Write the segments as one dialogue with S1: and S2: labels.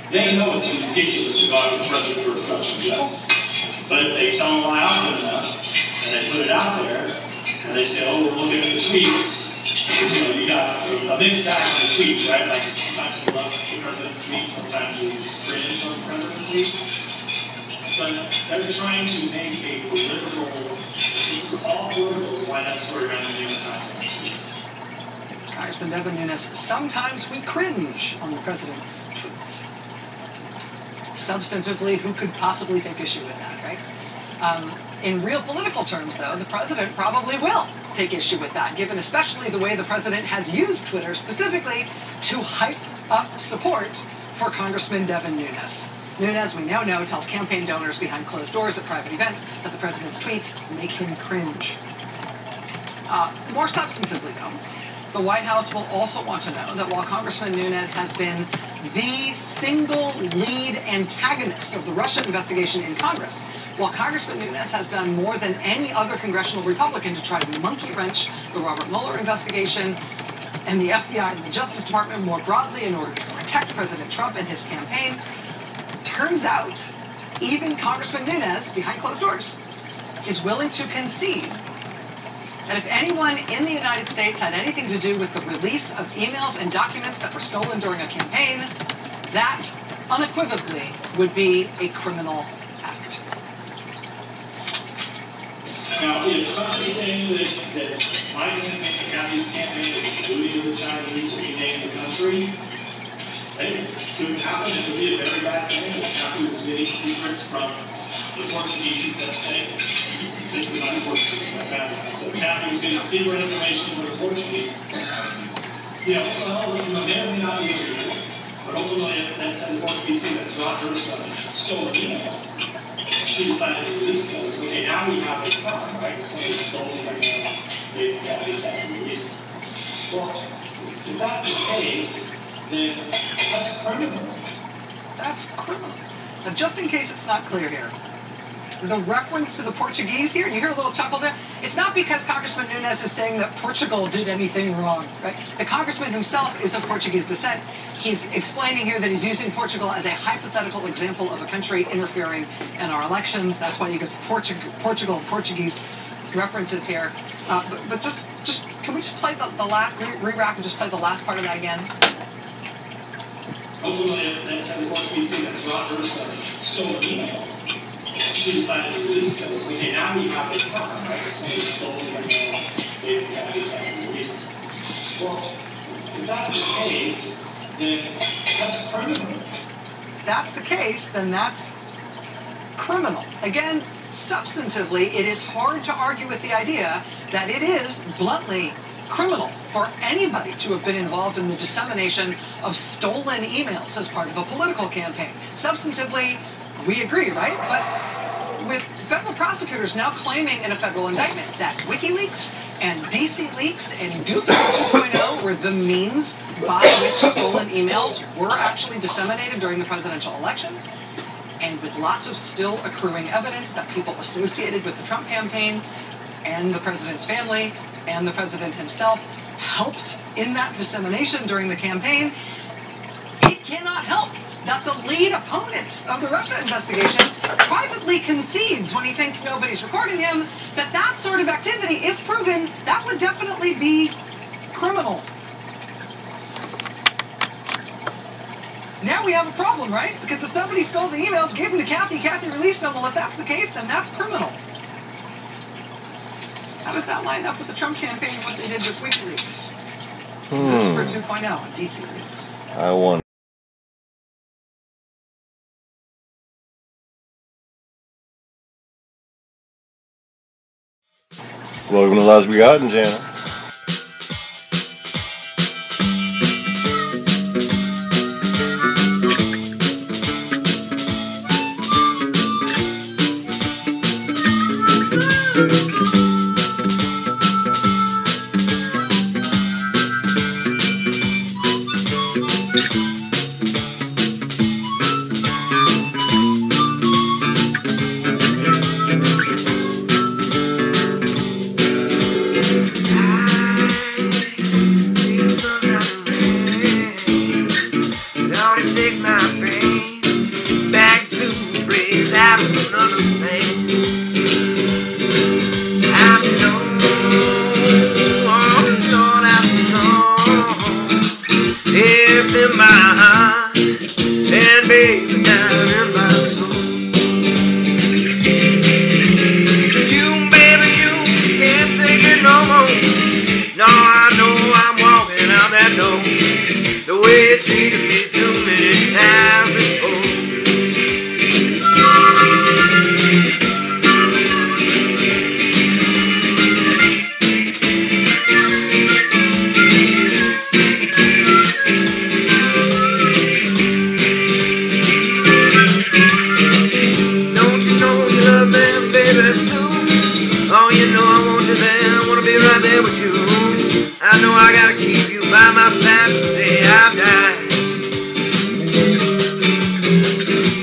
S1: They know it's ridiculous to go after the president for obstruction of justice. But they tell them lie often enough, and they put it out there, and they say, oh, we're looking at the tweets. Because, you got a mixed bag of the tweets, right? Like, sometimes we love the president's tweets, sometimes we cringe on the president's tweets. But they're trying to make a political, this is all political, is why that story ran in the New York Times.
S2: Congressman Devin Nunes, sometimes we cringe on the president's tweets. Substantively, who could possibly take issue with that, right? In real political terms, though, the president probably will take issue with that, given especially the way the president has used Twitter specifically to hype up support for Congressman Devin Nunes. Nunes, we now know, tells campaign donors behind closed doors at private events that the president's tweets make him cringe. More substantively, though, the White House will also want to know that while Congressman Nunes has been the single lead antagonist of the Russia investigation in Congress, while Congressman Nunes has done more than any other congressional Republican to try to monkey wrench the Robert Mueller investigation and the FBI and the Justice Department more broadly in order to protect President Trump and his campaign, turns out even Congressman Nunes, behind closed doors, is willing to concede that if anyone in the United States had anything to do with the release of emails and documents that were stolen during a campaign, that unequivocally would be a criminal act.
S1: Now, if somebody thinks that my campaign and Kathy's campaign is diluted to the Chinese to rename the country, it could happen. It could be a very bad thing. If Kathy was getting secrets from the Portuguese, let's say. This is not Portuguese, not bad. So Kathy was getting secret information from the Portuguese. May or may not be illegal, but ultimately that said the Portuguese thing that's not her stuff, stolen email. She decided to release those. Okay, now we have a crime, right? Somebody stole the email, they released it. Well, if that's the case, then that's criminal.
S2: That's criminal. Now, just in case it's not clear here, the reference to the Portuguese here, you hear a little chuckle there? It's not because Congressman Nunes is saying that Portugal did anything wrong, right? The congressman himself is of Portuguese descent. He's explaining here that he's using Portugal as a hypothetical example of a country interfering in our elections. That's why you get Portugal and Portuguese references here. But just can we just play the last, re-rack and just play the last part of that again?
S1: Ultimately, that said the Portuguese thing that's not her stuff, stolen email. She decided to release those. Okay, now we have a crime, right? Somebody stole the email, they released it. Well, if that's the case, then that's criminal.
S2: If that's the case, then that's criminal. Again, substantively, it is hard to argue with the idea that it is bluntly criminal for anybody to have been involved in the dissemination of stolen emails as part of a political campaign. Substantively, we agree, right? But with federal prosecutors now claiming in a federal indictment that WikiLeaks and DC Leaks and Goose 2.0 were the means by which stolen emails were actually disseminated during the presidential election, and with lots of still accruing evidence that people associated with the Trump campaign and the president's family and the president himself helped in that dissemination during the campaign, it cannot help that the lead opponent of the Russia investigation privately concedes when he thinks nobody's recording him that that sort of activity, if proven, that would definitely be criminal. Now we have a problem, right? Because if somebody stole the emails, gave them to Kathy, Kathy released them, well, if that's the case, then that's criminal. How does that line up with the Trump campaign and what they did with WikiLeaks? Whisper 2.0 and DC Leaks.
S3: I wonder. Welcome to Lost-Begotten, Jana.
S4: Takes my pain.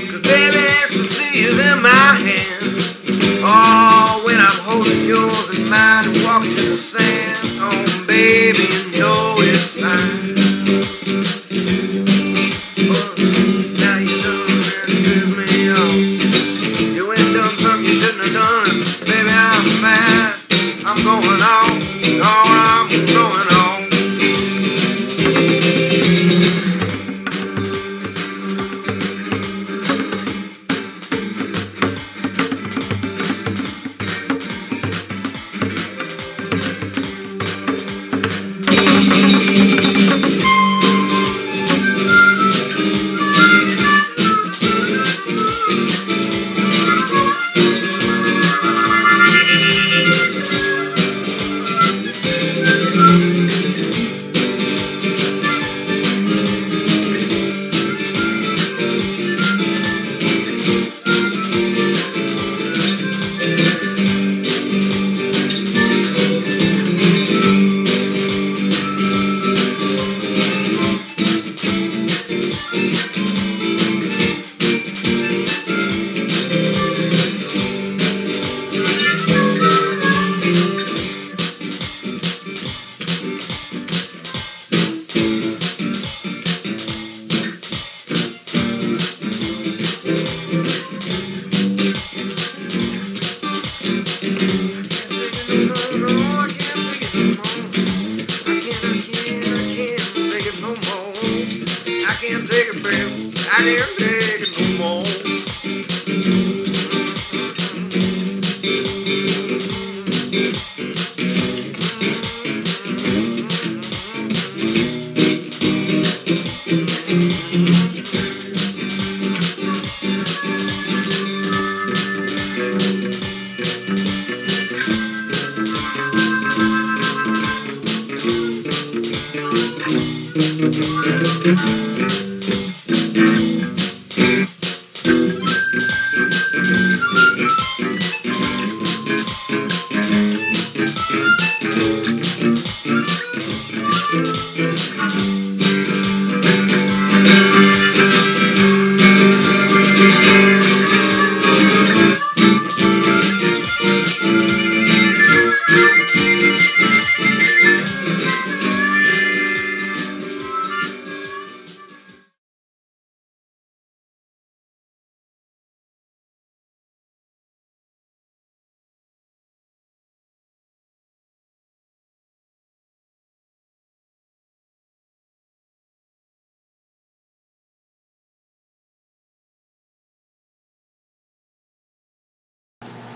S4: 'Cause baby, ecstasy is in my hand. Oh, when I'm holding yours in mine and walking in the sand. Oh, baby, you know it's fine. Oh, now you done piss me off. You ain't done something you shouldn't have done. Baby, I'm mad. I'm going on. Oh, I'm going on.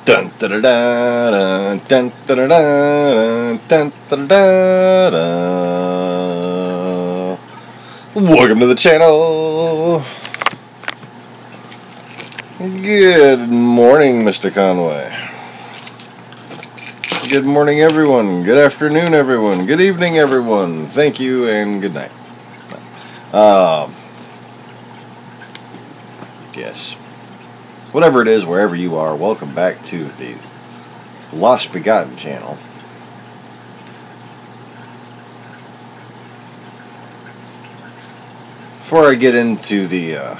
S3: Dun da da da dun da da da dun da da da. Welcome to the channel. Good morning, Mr. Conway. Good morning, everyone. Good afternoon, everyone. Good evening, everyone. Thank you and good night. Yes. Whatever it is, wherever you are, welcome back to the Lost-Begotten channel. Before I get into the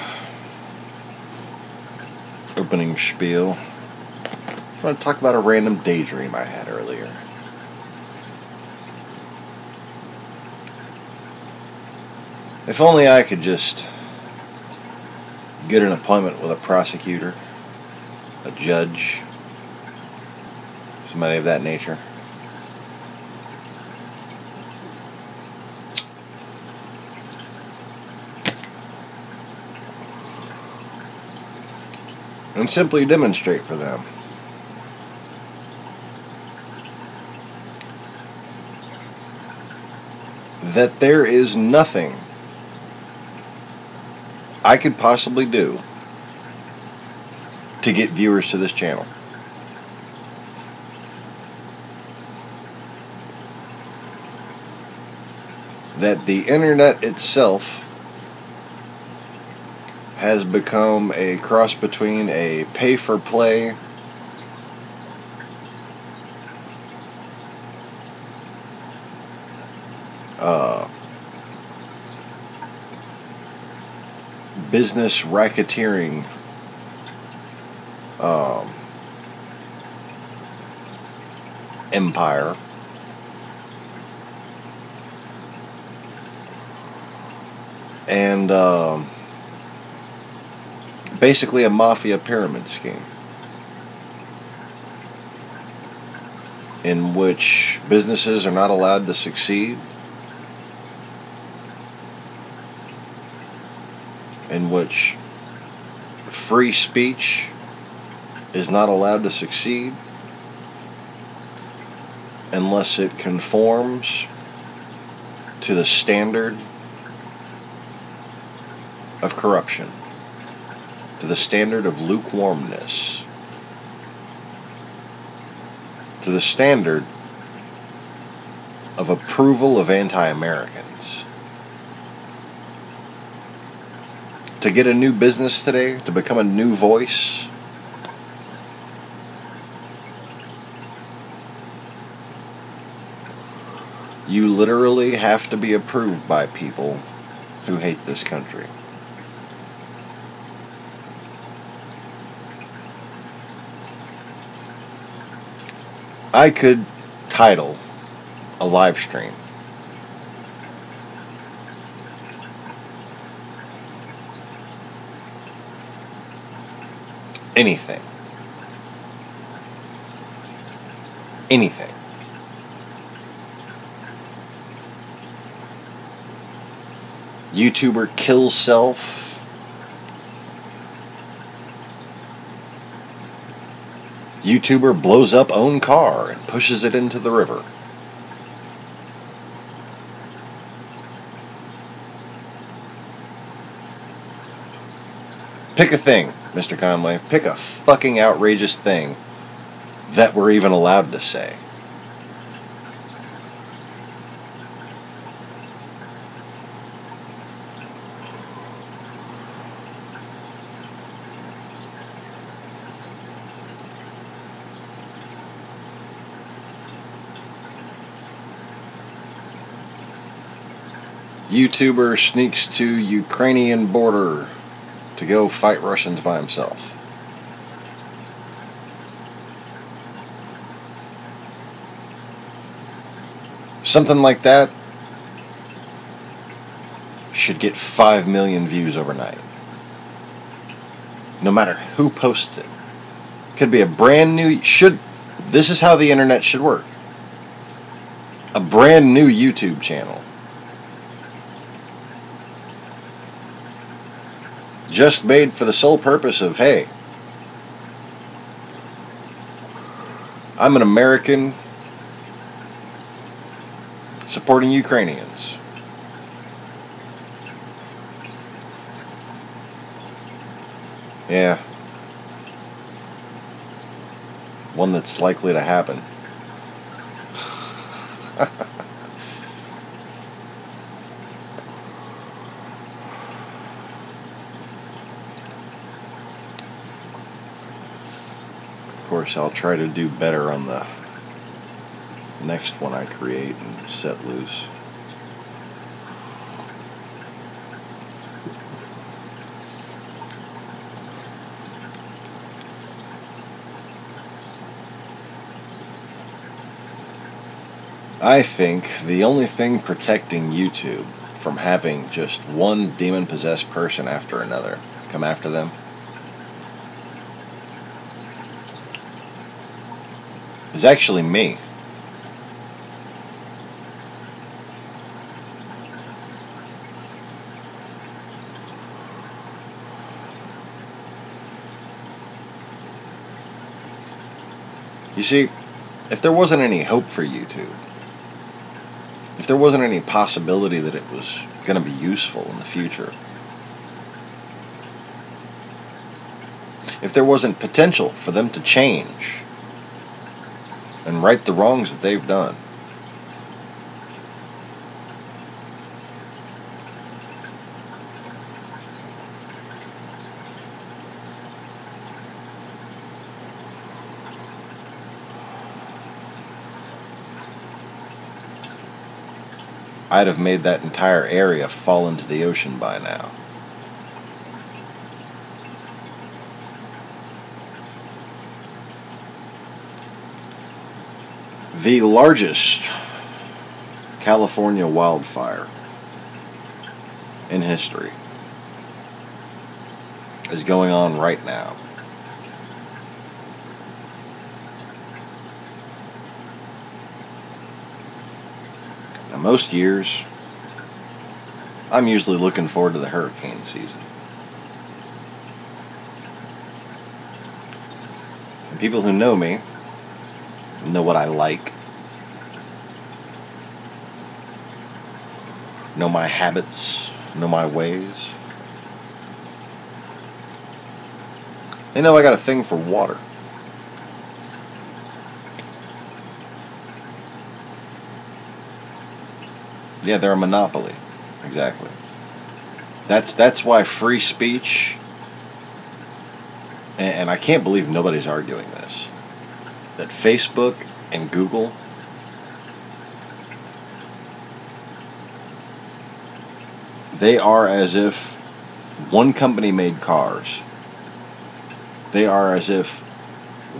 S3: opening spiel, I want to talk about a random daydream I had earlier. If only I could just get an appointment with a prosecutor, a judge, somebody of that nature. And simply demonstrate for them that there is nothing I could possibly do to get viewers to this channel. That the internet itself has become a cross between a pay-for-play business racketeering empire. And basically a mafia pyramid scheme in which businesses are not allowed to succeed, in which free speech is not allowed to succeed unless it conforms to the standard of corruption, to the standard of lukewarmness, to the standard of approval of anti-Americans. To get a new business today, to become a new voice, you literally have to be approved by people who hate this country. I could title a live stream anything. Anything. YouTuber kills self. YouTuber blows up own car and pushes it into the river. Pick a thing, Mr. Conway. Pick a fucking outrageous thing that we're even allowed to say. YouTuber sneaks to Ukrainian border to go fight Russians by himself. Something like that should get 5 million views overnight. No matter who posts it. Could be a brand new... This is how the internet should work. A brand new YouTube channel. Just made for the sole purpose of, hey, I'm an American supporting Ukrainians. Yeah. One that's likely to happen. Of course, I'll try to do better on the next one I create and set loose. I think the only thing protecting YouTube from having just one demon-possessed person after another come after them is actually me. You see, if there wasn't any hope for YouTube, if there wasn't any possibility that it was going to be useful in the future, if there wasn't potential for them to change and right the wrongs that they've done, I'd have made that entire area fall into the ocean by now. The largest California wildfire in history is going on right now. Now, most years, I'm usually looking forward to the hurricane season. And people who know me know what I like, know my habits, know my ways. They know I got a thing for water. Yeah, they're a monopoly. Exactly. That's why free speech, and I can't believe nobody's arguing this, that Facebook and Google they are as if one company made cars. They are as if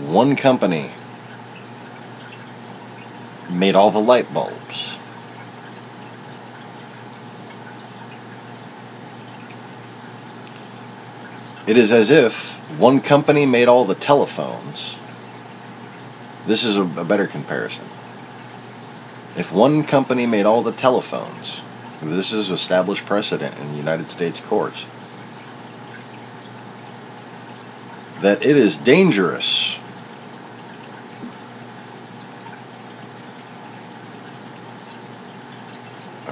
S3: one company made all the light bulbs. It is as if one company made all the telephones. This is a better comparison. If one company made all the telephones, this is established precedent in the United States courts, that it is dangerous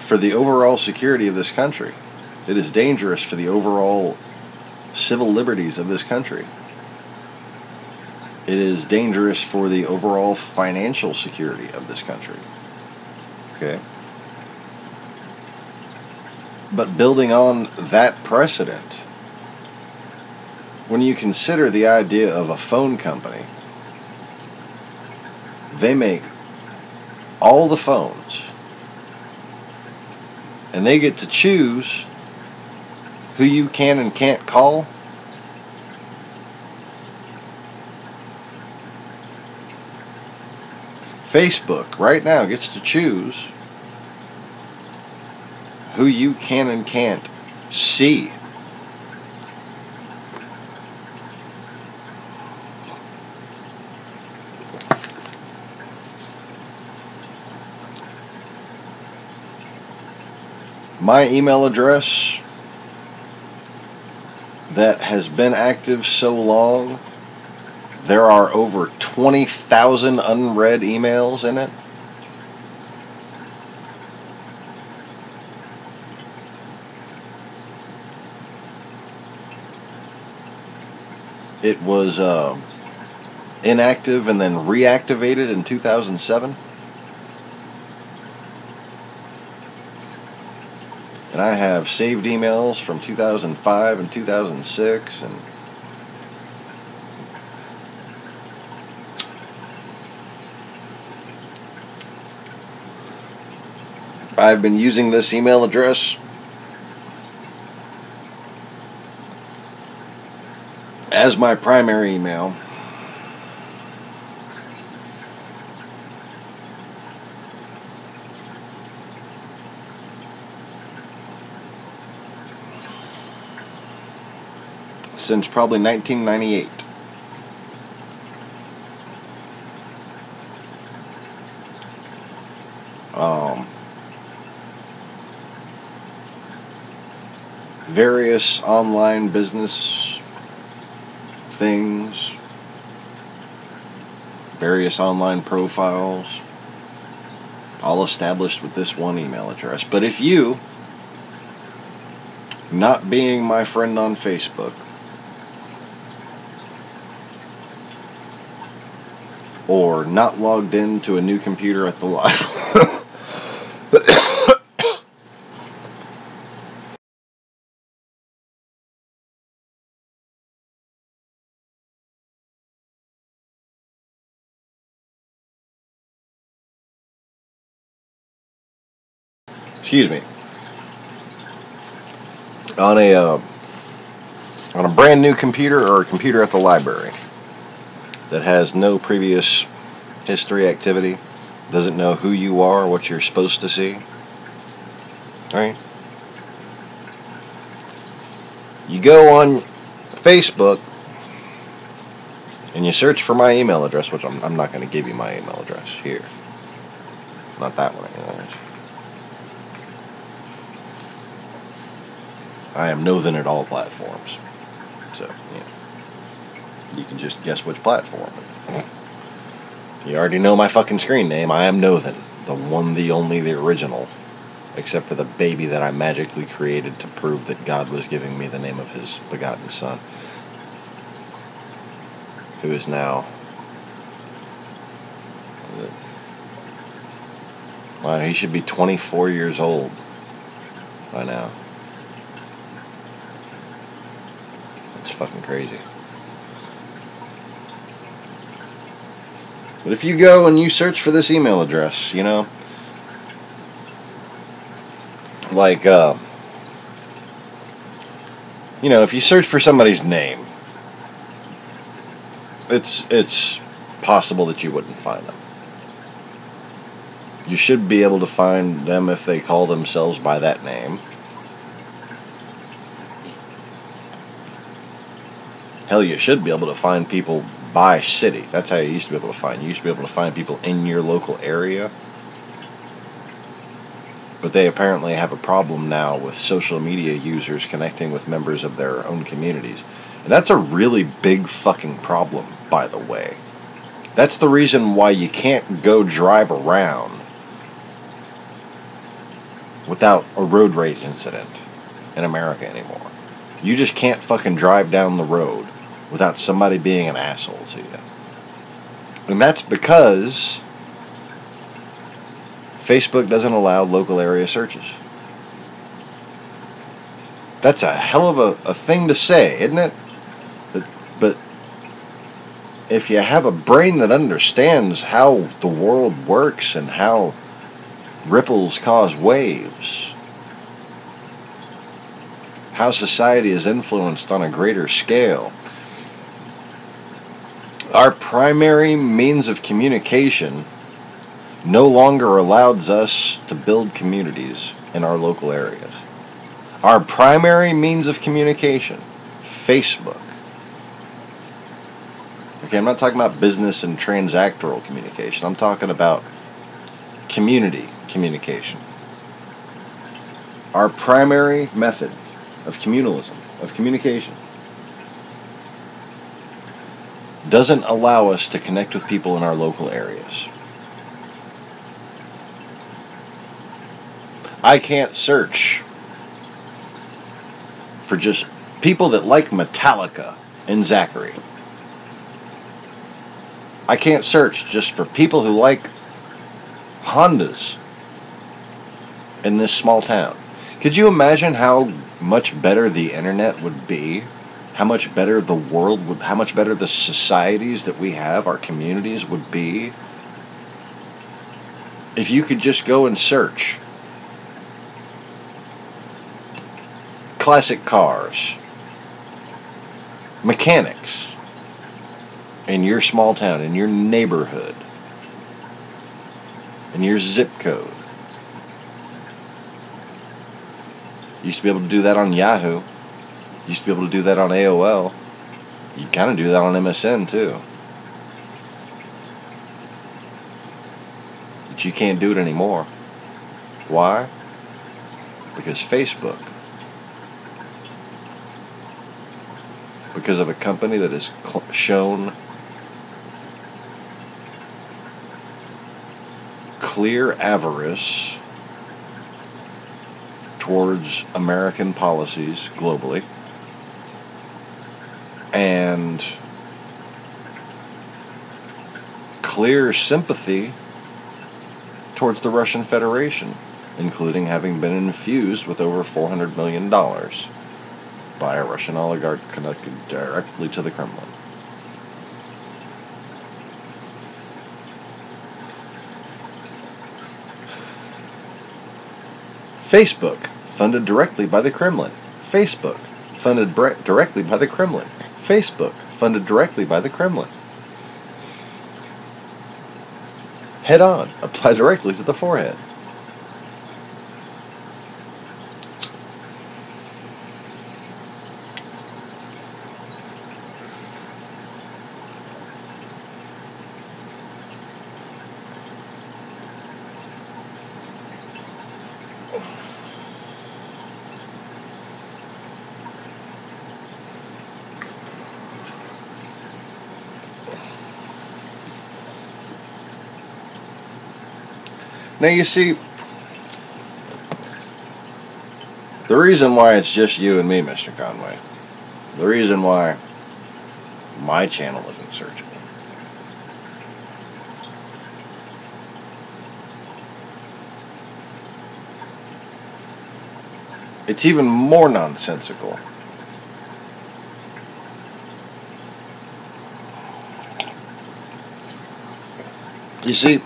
S3: for the overall security of this country. It is dangerous for the overall civil liberties of this country. It is dangerous for the overall financial security of this country. Okay? But building on that precedent, when you consider the idea of a phone company, they make all the phones, and they get to choose who you can and can't call. Facebook right now gets to choose who you can and can't see. My email address that has been active so long, there are over 20,000 unread emails in it. It was inactive and then reactivated in 2007. And I have saved emails from 2005 and 2006, and I've been using this email address as my primary email since probably 1998. Various online business things, various online profiles, all established with this one email address. But if you, not being my friend on Facebook, or not logged into a new computer at the library, excuse me, on a brand new computer or a computer at the library that has no previous history activity, doesn't know who you are, what you're supposed to see. Right? You go on Facebook and you search for my email address, which I'm not going to give you my email address here. Not that one, anyways. I am Nothin at all platforms. So, yeah. You can just guess which platform. You already know my fucking screen name. I am Nothin. The one, the only, the original. Except for the baby that I magically created to prove that God was giving me the name of his begotten son. Who is now... Wow, he should be 24 years old by now. It's fucking crazy. But if you go and you search for this email address, you know, like, you know, if you search for somebody's name, it's possible that you wouldn't find them. You should be able to find them if they call themselves by that name. Hell, you should be able to find people by city. That's how you used to be able to find. You used to be able to find people in your local area. But they apparently have a problem now with social media users connecting with members of their own communities. And that's a really big fucking problem, by the way. That's the reason why you can't go drive around without a road rage incident in America anymore. You just can't fucking drive down the road without somebody being an asshole to you. And that's because Facebook doesn't allow local area searches. That's a hell of a thing to say, isn't it? But if you have a brain that understands how the world works and how ripples cause waves, how society is influenced on a greater scale, our primary means of communication no longer allows us to build communities in our local areas. Our primary means of communication, Facebook. Okay, I'm not talking about business and transactional communication. I'm talking about community communication. Our primary method of communalism, of communication, doesn't allow us to connect with people in our local areas. I can't search for just people that like Metallica in Zachary. I can't search just for people who like Hondas in this small town. Could you imagine how much better the internet would be? How much better the world would, how much better the societies that we have, our communities would be, if you could just go and search classic cars, mechanics in your small town, in your neighborhood, in your zip code. You used to be able to do that on Yahoo. You used to be able to do that on AOL. You kind of do that on MSN too. But you can't do it anymore. Why? Because Facebook. Because of a company that has shown clear avarice towards American policies globally, and clear sympathy towards the Russian Federation, including having been infused with over $400 million by a Russian oligarch connected directly to the Kremlin. Facebook, funded directly by the Kremlin. Facebook, funded directly by the Kremlin. Facebook, funded directly by the Kremlin. head on. Apply directly to the forehead. Now you see, the reason why it's just you and me, Mr. Conway, the reason why my channel isn't searchable, it's even more nonsensical. You see,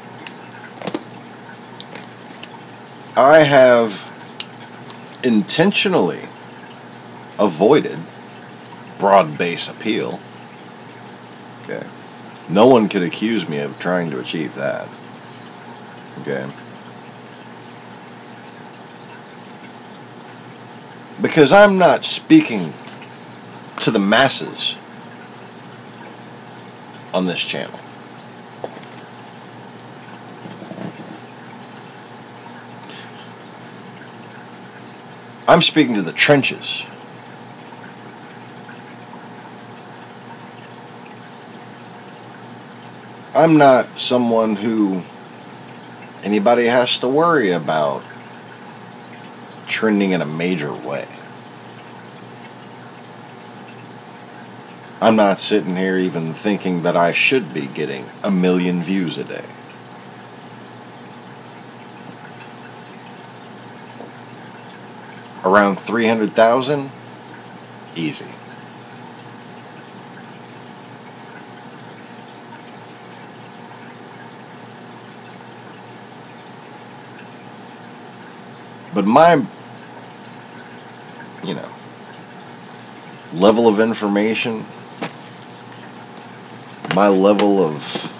S3: I have intentionally avoided broad base appeal. Okay. No one could accuse me of trying to achieve that. Okay. Because I'm not speaking to the masses on this channel. I'm speaking to the trenches. I'm not someone who anybody has to worry about trending in a major way. I'm not sitting here even thinking that I should be getting 1 million views a day. Around 300,000? Easy. But my, level of information, my level of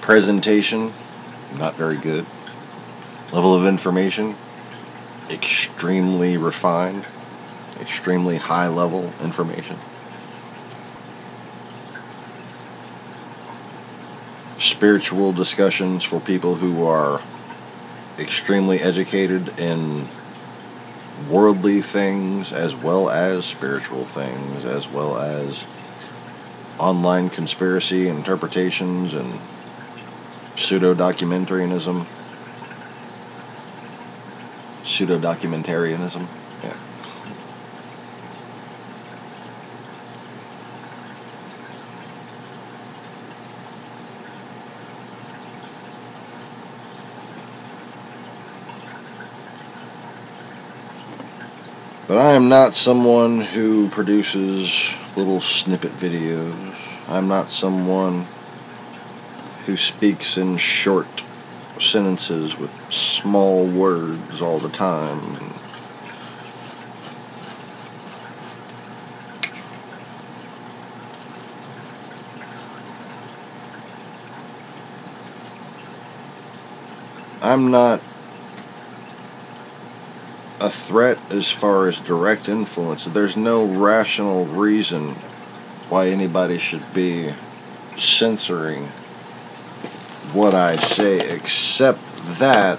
S3: presentation, not very good. Level of information, extremely refined, extremely high level information. Spiritual discussions for people who are extremely educated in worldly things as well as spiritual things, as well as online conspiracy interpretations and pseudo-documentarianism. Pseudo-documentarianism, yeah. But I am not someone who produces little snippet videos. I'm not someone who speaks in short sentences with small words all the time. I'm not a threat as far as direct influence. There's no rational reason why anybody should be censoring what I say, except that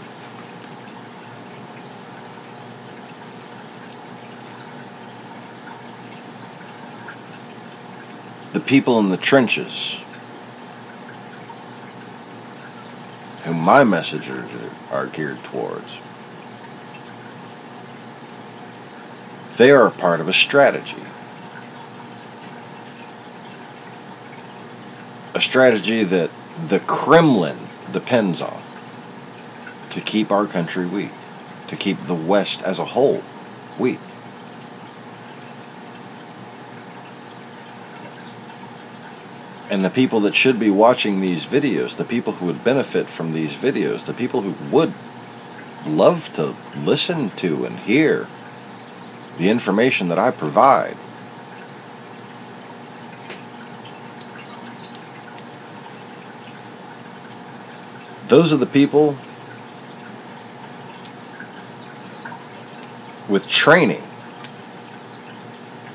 S3: the people in the trenches, whom my messages are geared towards, they are a part of a strategy. A strategy that the Kremlin depends on to keep our country weak, to keep the West as a whole weak. And the people that should be watching these videos, the people who would benefit from these videos, the people who would love to listen to and hear the information that I provide, Those are the people with training,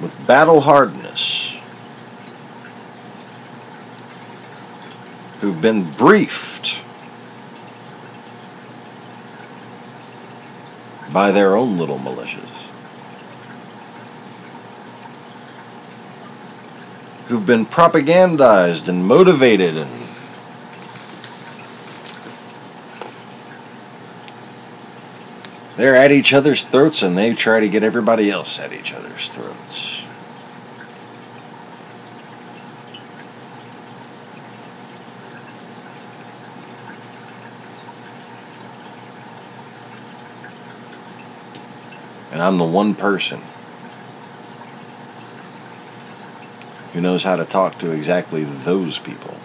S3: with battle hardness, who've been briefed by their own little militias, who've been propagandized and motivated, and they're at each other's throats, and they try to get everybody else at each other's throats. And I'm the one person who knows how to talk to exactly those people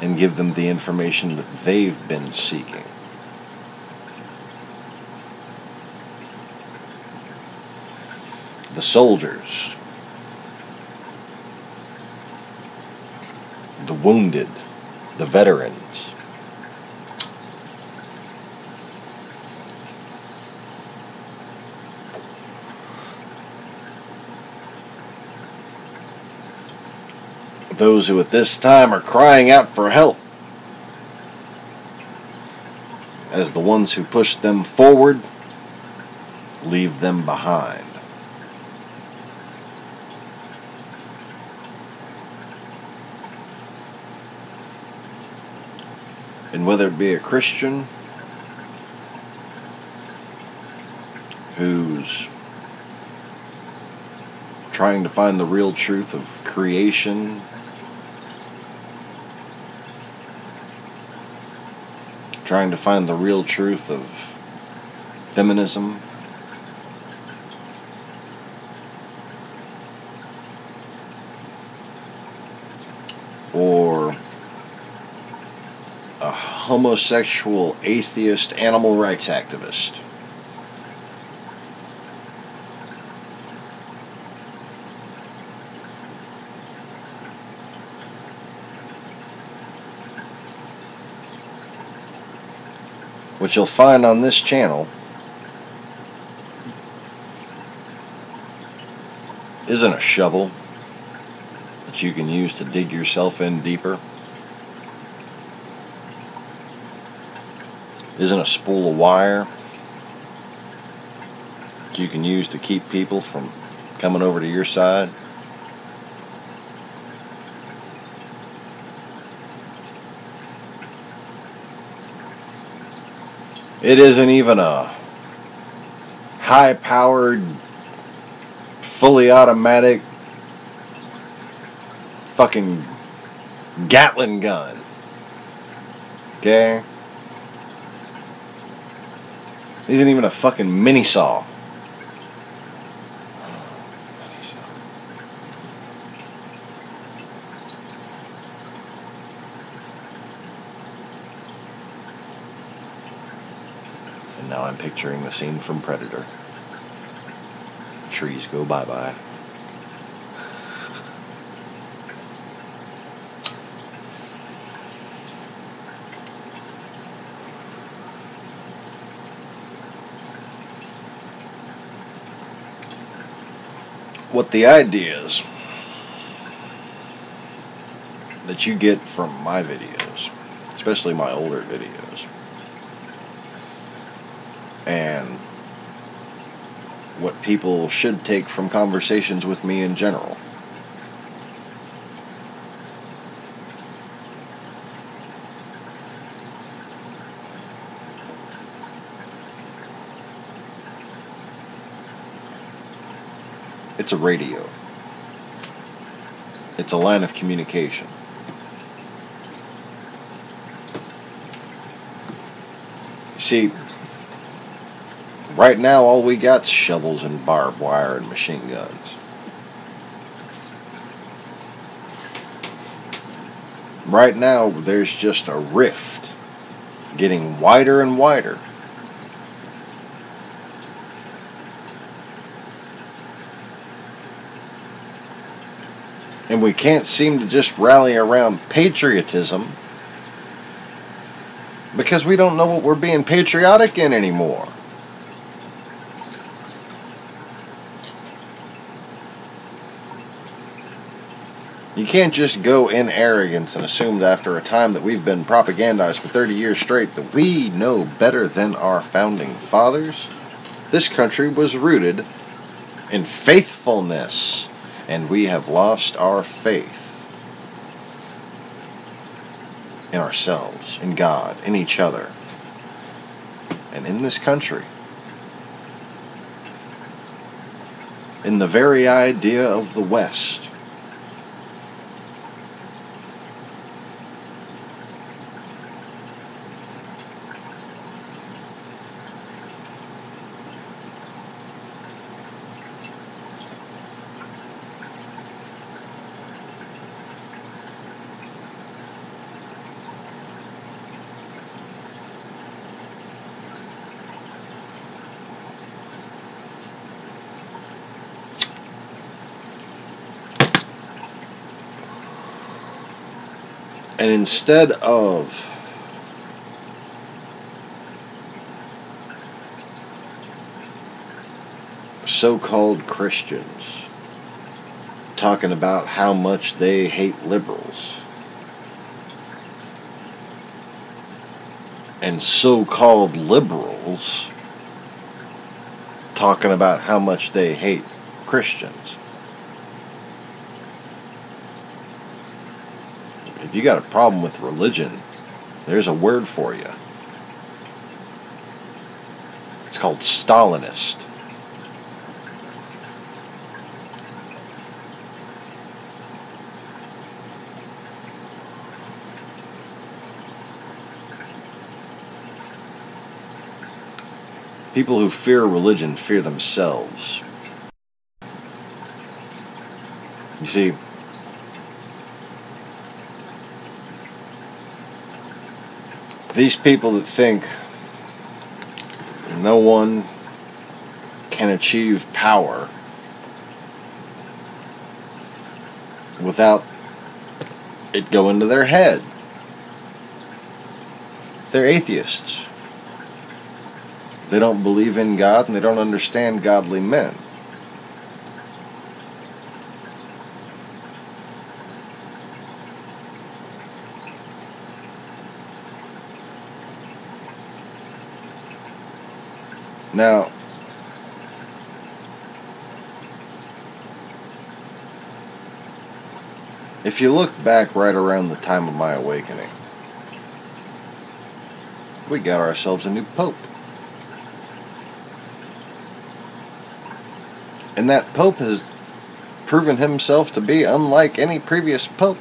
S3: and give them the information that they've been seeking. The soldiers, the wounded, the veterans. Those who at this time are crying out for help, as the ones who pushed them forward leave them behind. And whether it be a Christian who's trying to find the real truth of creation, trying to find the real truth of feminism, or a homosexual, atheist, animal rights activist. What you'll find on this channel isn't a shovel that you can use to dig yourself in deeper. Isn't a spool of wire that you can use to keep people from coming over to your side. It isn't even a high-powered, fully automatic fucking Gatling gun. Okay? It isn't even a fucking mini saw. And now I'm picturing the scene from Predator. Trees go bye-bye. What the ideas that you get from my videos, especially my older videos, and what people should take from conversations with me in general, it's a radio. It's a line of communication. See, right now all we got's shovels and barbed wire and machine guns. Right now there's just a rift getting wider and wider. And we can't seem to just rally around patriotism because we don't know what we're being patriotic in anymore. You can't just go in arrogance and assume that after a time that we've been propagandized for 30 years straight that we know better than our founding fathers. This country was rooted in faithfulness, and we have lost our faith in ourselves, in God, in each other, and in this country. In the very idea of the West. And instead of so-called Christians talking about how much they hate liberals, and so-called liberals talking about how much they hate Christians, if you got a problem with religion, there's a word for you. It's called Stalinist. People who fear religion fear themselves. You see, these people that think no one can achieve power without it going to their head. They're atheists. They don't believe in God and they don't understand godly men. Now, if you look back right around the time of my awakening, we got ourselves a new pope. And that pope has proven himself to be unlike any previous pope.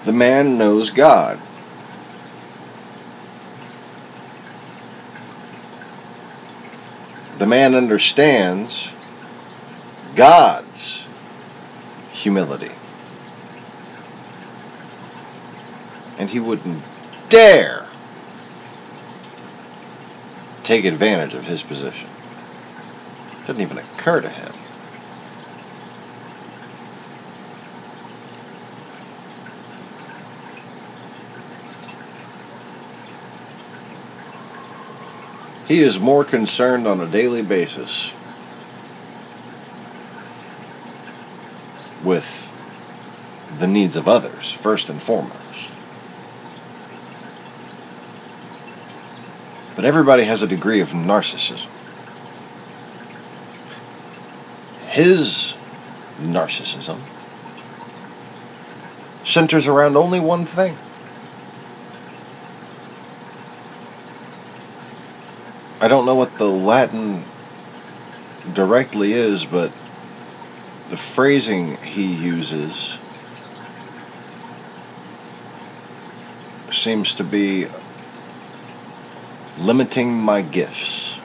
S3: The man knows God. The man understands God's humility. And he wouldn't dare take advantage of his position. It doesn't even occur to him. He is more concerned on a daily basis with the needs of others, first and foremost. But everybody has a degree of narcissism. His narcissism centers around only one thing. I don't know what the Latin directly is, but the phrasing he uses seems to be limiting my gifts.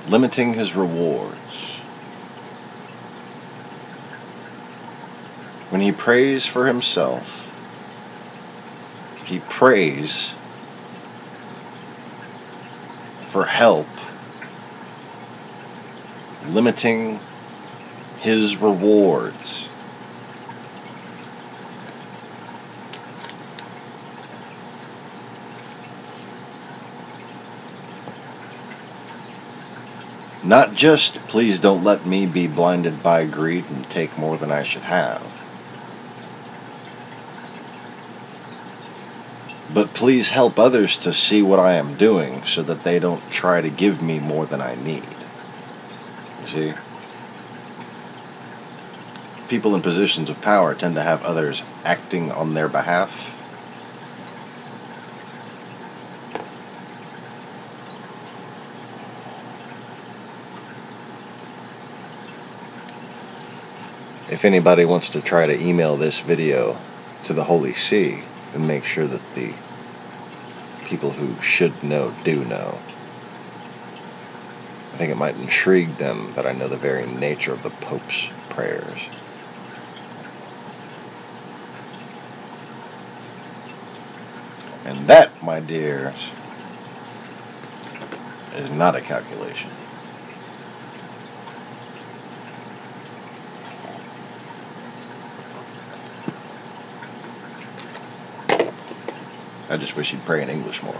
S3: limiting his rewards. When he prays for himself, he prays for help, limiting his rewards. Not just, please don't let me be blinded by greed and take more than I should have, but please help others to see what I am doing so that they don't try to give me more than I need. You see? People in positions of power tend to have others acting on their behalf. If anybody wants to try to email this video to the Holy See and make sure that the people who should know do know, I think it might intrigue them that I know the very nature of the Pope's prayers. And that, my dears, is not a calculation. I just wish he'd pray in English more.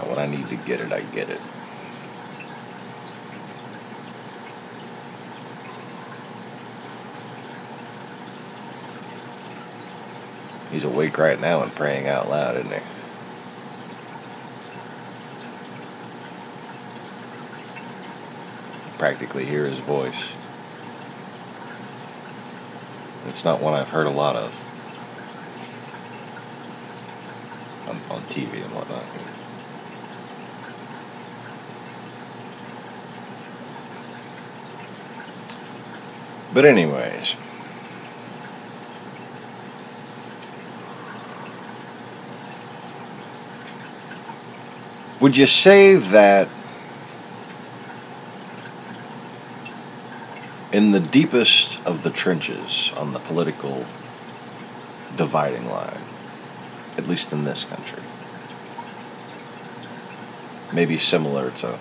S3: When I need to get it, I get it. He's awake right now and praying out loud, isn't he? Practically hear his voice. It's not one I've heard a lot of on TV and whatnot. But anyways, would you say that in the deepest of the trenches on the political dividing line, at least in this country, maybe similar to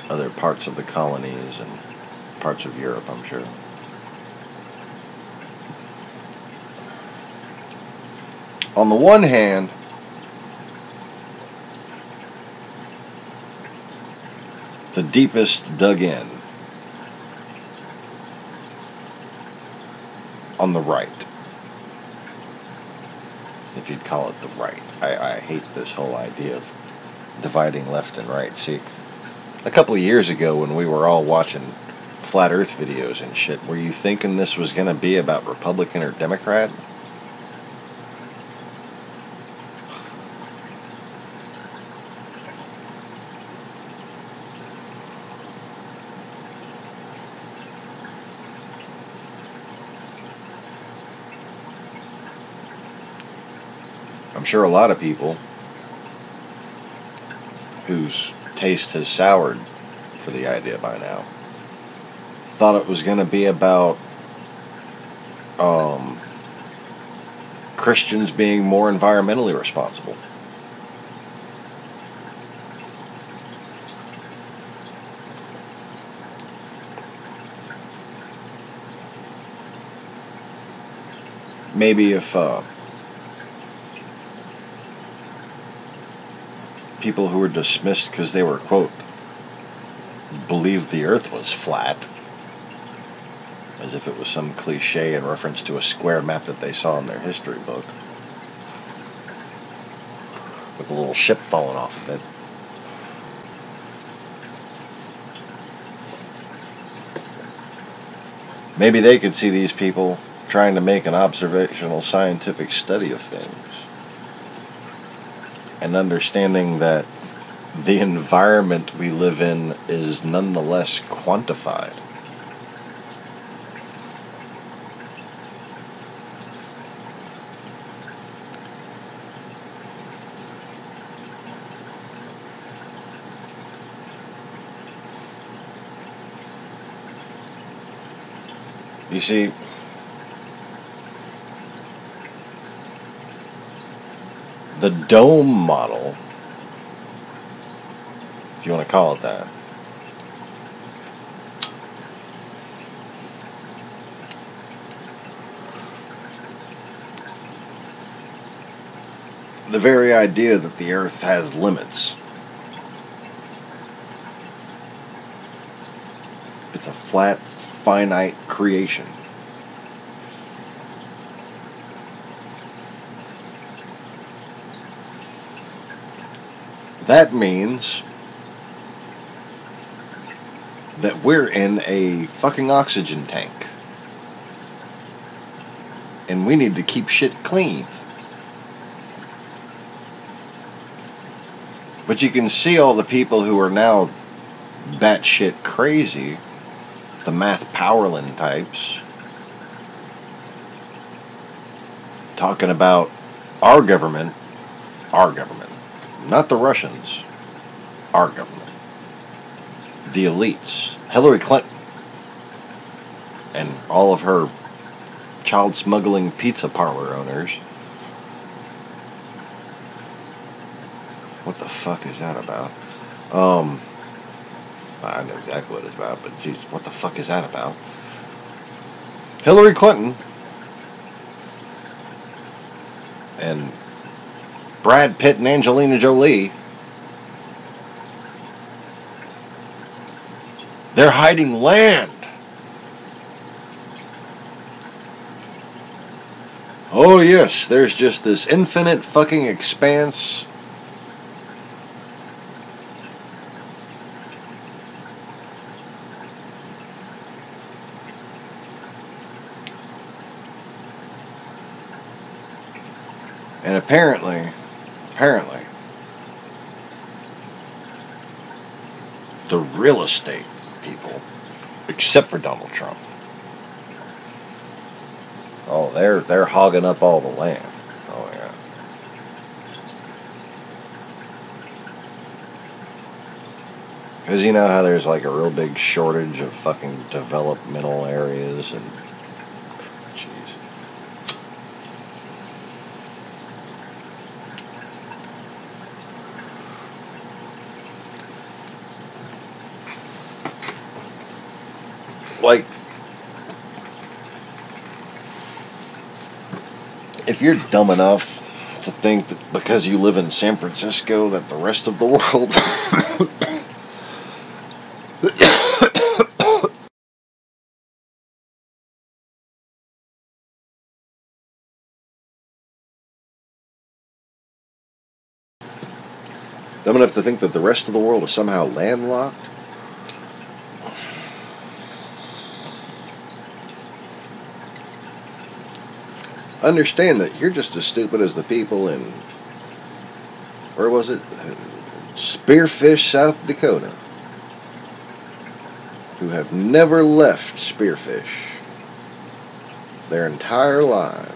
S3: other parts of the colonies and parts of Europe, I'm sure, on the one hand, the deepest dug in on the right, if you'd call it the right. I hate this whole idea of dividing left and right. See, a couple of years ago when we were all watching flat earth videos and shit, were you thinking this was going to be about Republican or Democrat? I'm sure a lot of people whose taste has soured for the idea by now thought it was going to be about Christians being more environmentally responsible. Maybe if people who were dismissed because they were, quote, believed the earth was flat, as if it was some cliche in reference to a square map that they saw in their history book, with a little ship falling off of it. Maybe they could see these people trying to make an observational scientific study of things, and understanding that the environment we live in is nonetheless quantified. You see, the dome model, if you want to call it that, the very idea that the earth has limits. It's a flat, finite creation. That means that we're in a fucking oxygen tank. And we need to keep shit clean. But you can see all the people who are now batshit crazy, the Math Powerland types, talking about our government, not the Russians, our government, the elites, Hillary Clinton, and all of her child smuggling pizza parlor owners. What the fuck is that about? I know exactly what it's about, but geez, what the fuck is that about? Hillary Clinton and Brad Pitt and Angelina Jolie, they're hiding land. Oh yes, there's just this infinite fucking expanse. And apparently, the real estate people, except for Donald Trump, oh, they're hogging up all the land. Oh yeah. Because you know how there's like a real big shortage of fucking developmental areas and jeez. Like, if you're dumb enough to think that because you live in San Francisco that the rest of the world dumb enough to think that the rest of the world is somehow landlocked, understand that you're just as stupid as the people in, where was it? Spearfish, South Dakota, who have never left Spearfish their entire lives.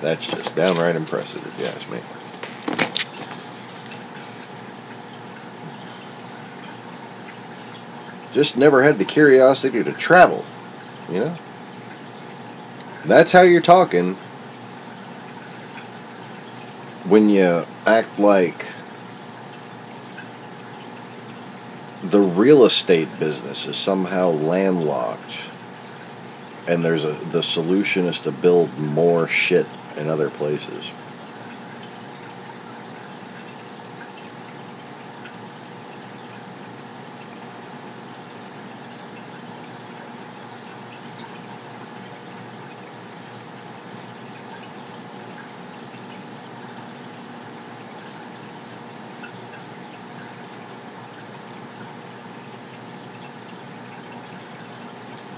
S3: That's just downright impressive, if you ask me. Just never had the curiosity to travel, you know? That's how you're talking when you act like the real estate business is somehow landlocked and the solution is to build more shit in other places.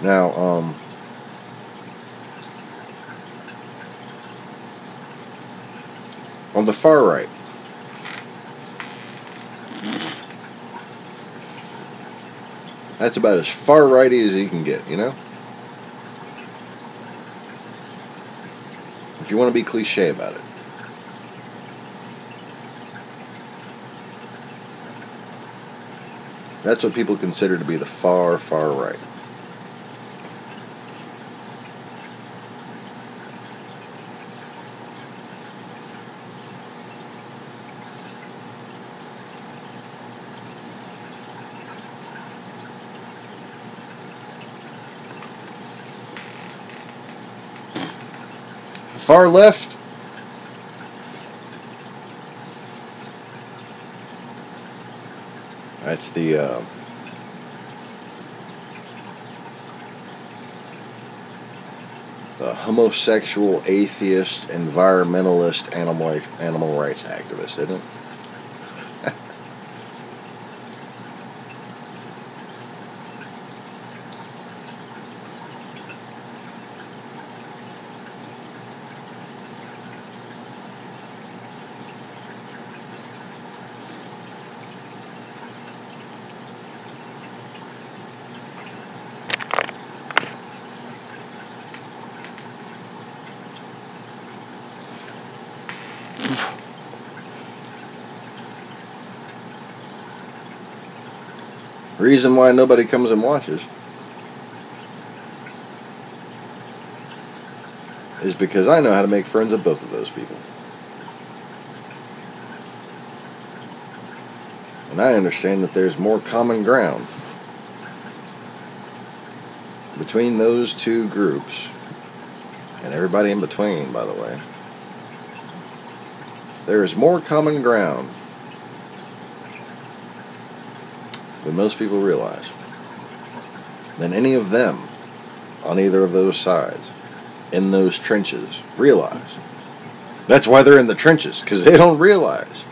S3: Now, on the far right, that's about as far righty as you can get, you know? If you want to be cliche about it. That's what people consider to be the far, far right. Far left, that's the homosexual, atheist, environmentalist, animal rights activist, isn't it? Reason why nobody comes and watches is because I know how to make friends with both of those people. And I understand that there's more common ground between those two groups, and everybody in between, by the way. There is more common ground than most people realize, than any of them on either of those sides, in those trenches, realize. That's why they're in the trenches, because they don't realize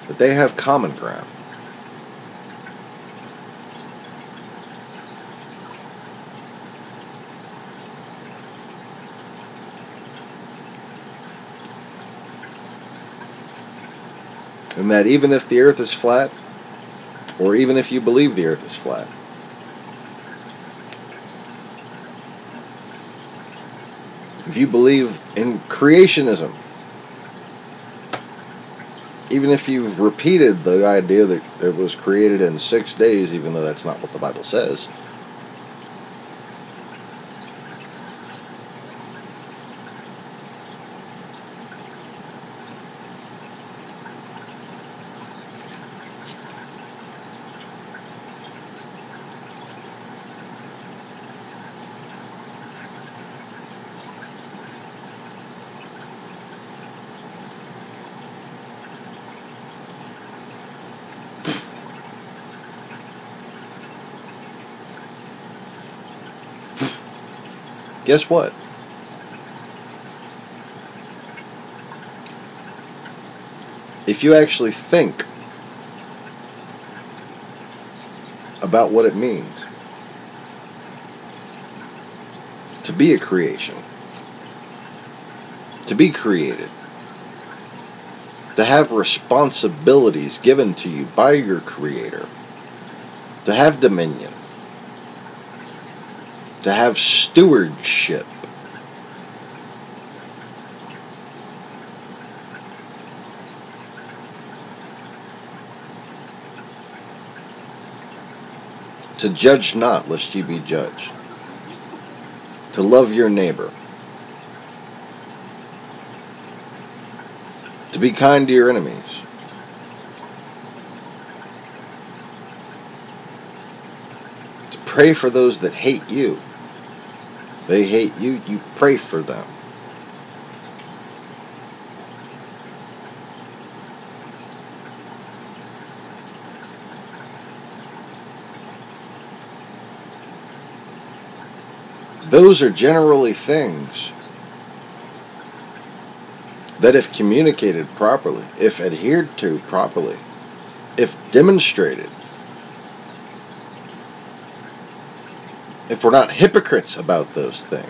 S3: that they have common ground. And that even if the earth is flat, or even if you believe the earth is flat, if you believe in creationism, even if you've repeated the idea that it was created in 6 days, even though that's not what the Bible says, guess what? If you actually think about what it means to be a creation, to be created, to have responsibilities given to you by your Creator, to have dominion, to have stewardship, to judge not, lest ye be judged, to love your neighbor, to be kind to your enemies, to pray for those that hate you. They hate you, you pray for them. Those are generally things that, if communicated properly, if adhered to properly, if demonstrated, if we're not hypocrites about those things,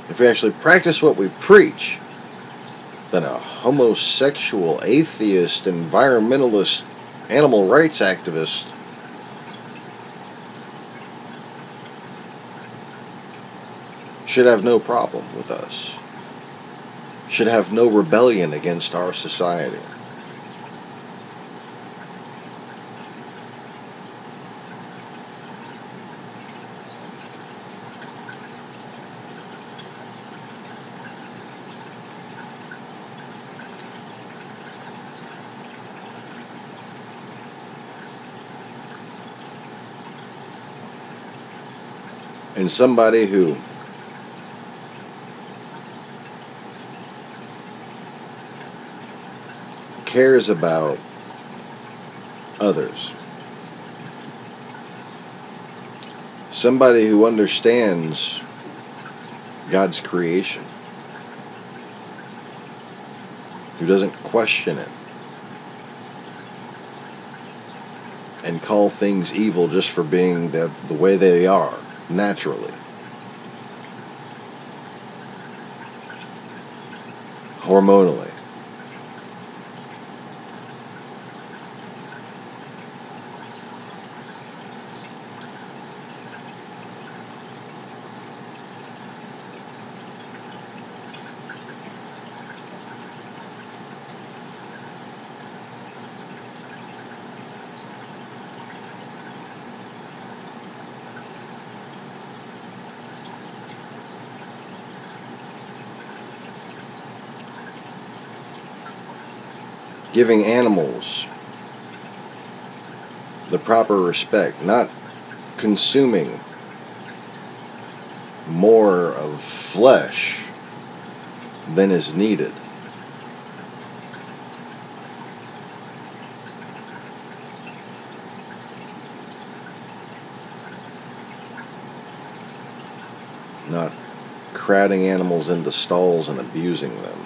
S3: if we actually practice what we preach, then a homosexual, atheist, environmentalist, animal rights activist should have no problem with us, should have no rebellion against our society. And somebody who cares about others. Somebody who understands God's creation. Who doesn't question it. And call things evil just for being the way they are, naturally. Hormonally. Giving animals the proper respect, not consuming more of flesh than is needed. Not crowding animals into stalls and abusing them.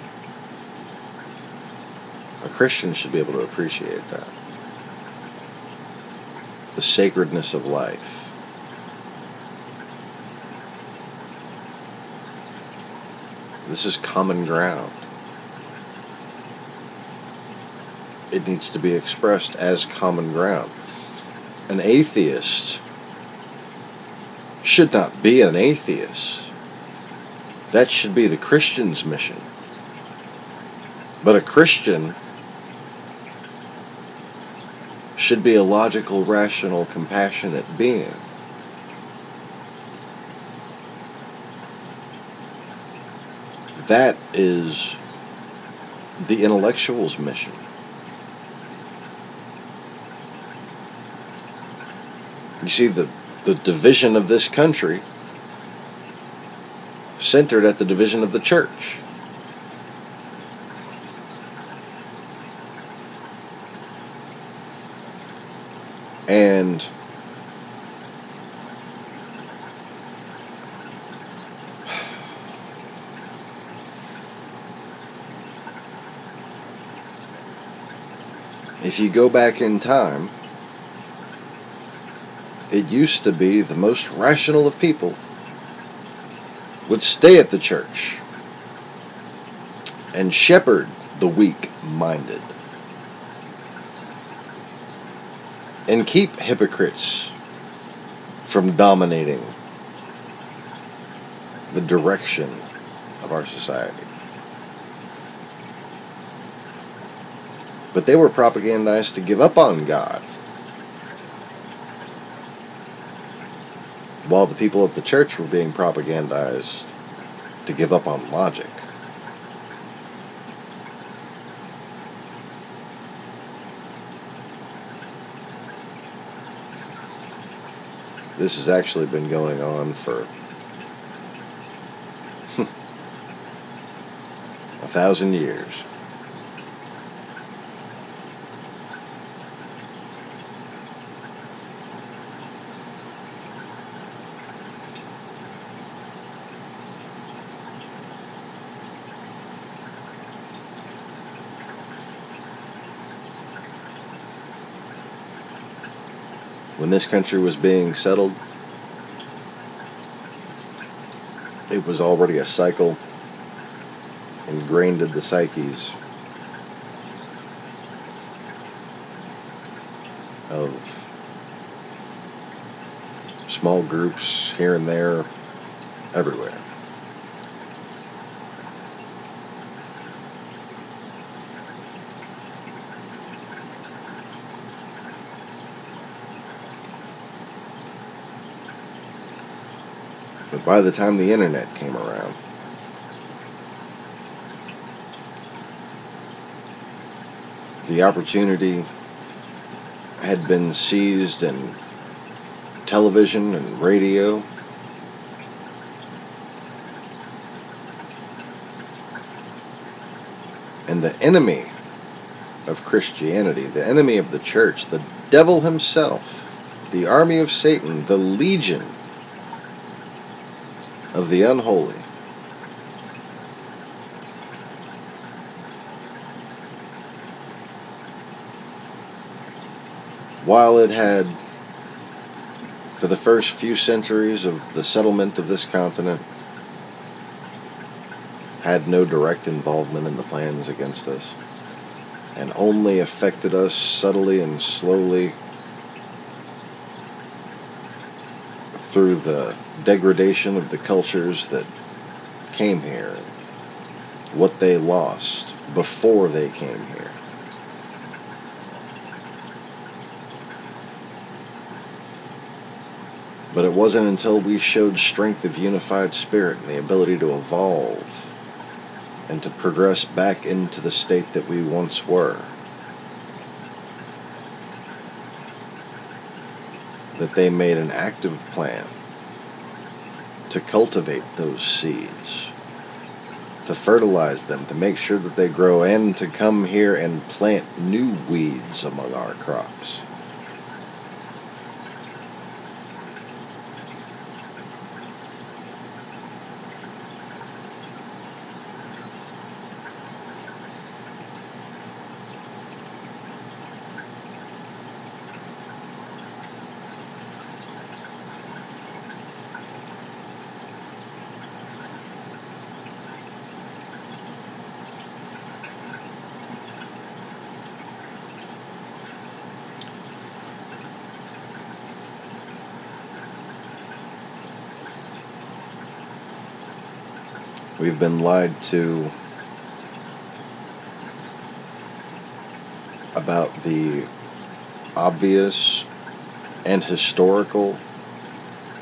S3: A Christian should be able to appreciate that. The sacredness of life. This is common ground. It needs to be expressed as common ground. An atheist should not be an atheist. That should be the Christian's mission. But a Christian should be a logical, rational, compassionate being. That is the intellectual's mission. You see, the division of this country centered at the division of the church. And if you go back in time, it used to be the most rational of people would stay at the church and shepherd the weak-minded and keep hypocrites from dominating the direction of our society. But they were propagandized to give up on God, while the people of the church were being propagandized to give up on logic. This has actually been going on for 1,000 years. When this country was being settled, it was already a cycle ingrained in the psyches of small groups here and there, everywhere. But by the time the internet came around, the opportunity had been seized in television and radio And the enemy of Christianity, the enemy of the church, the devil himself, the army of Satan, the legion of the unholy, while it had, for the first few centuries of the settlement of this continent, had no direct involvement in the plans against us, and only affected us subtly and slowly through the degradation of the cultures that came here, what they lost before they came here. But it wasn't until we showed strength of unified spirit and the ability to evolve and to progress back into the state that we once were that they made an active plan to cultivate those seeds, to fertilize them, to make sure that they grow, and to come here and plant new weeds among our crops. We've been lied to about the obvious and historical,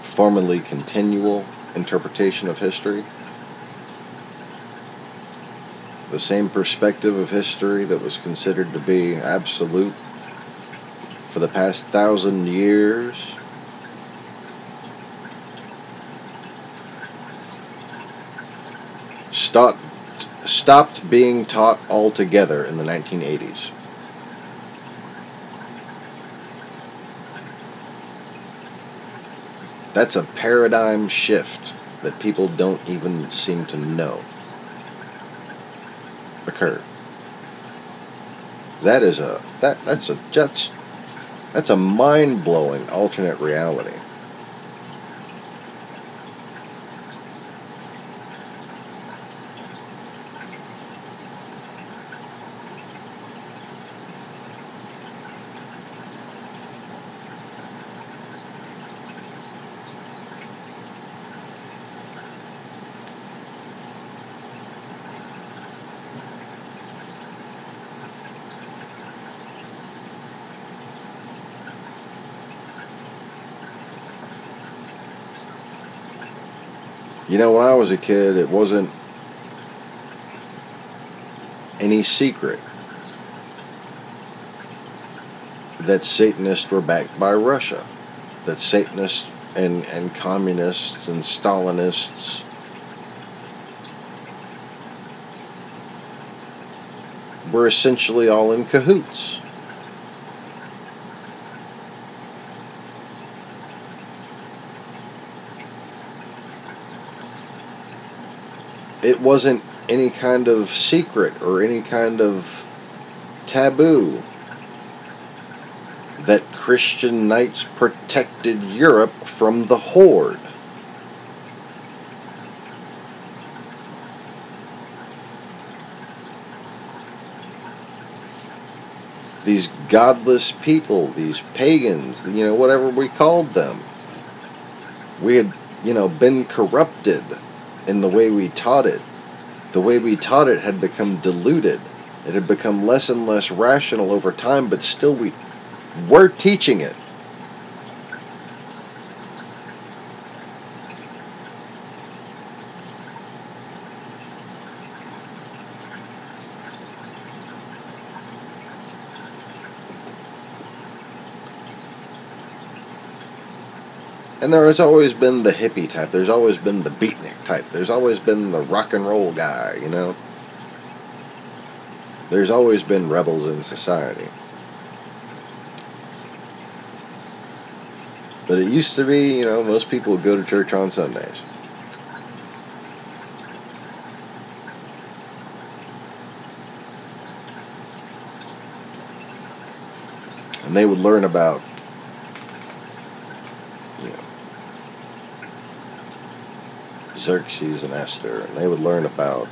S3: formerly continual interpretation of history. The same perspective of history that was considered to be absolute for the past 1,000 years stopped being taught altogether in the 1980s. That's a paradigm shift that people don't even seem to know occurred. That's a mind-blowing alternate reality. You know, when I was a kid, it wasn't any secret that Satanists were backed by Russia, that Satanists and communists and Stalinists were essentially all in cahoots. It wasn't any kind of secret or any kind of taboo that Christian knights protected Europe from the Horde. These godless people, these pagans, whatever we called them. We had, been corrupted in the way we taught it. The way we taught it had become diluted. It had become less and less rational over time, but still we were teaching it. And there has always been the hippie type. There's always been the beatnik type. There's always been the rock and roll guy, There's always been rebels in society. But it used to be, most people would go to church on Sundays. And they would learn about, Xerxes and Esther, and they would learn about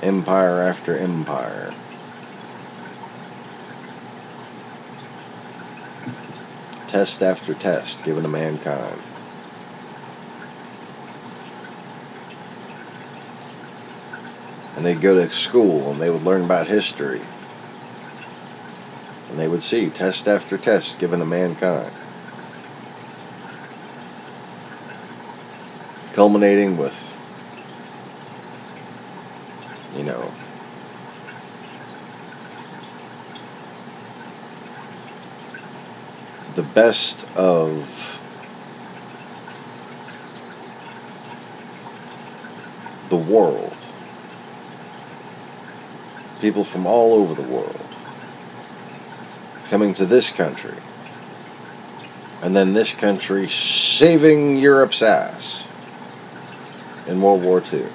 S3: empire after empire. Test after test given to mankind. And they'd go to school and they would learn about history. And they would see test after test given to mankind. Culminating with, the best of the world. People from all over the world coming to this country, and then this country saving Europe's ass in World War II.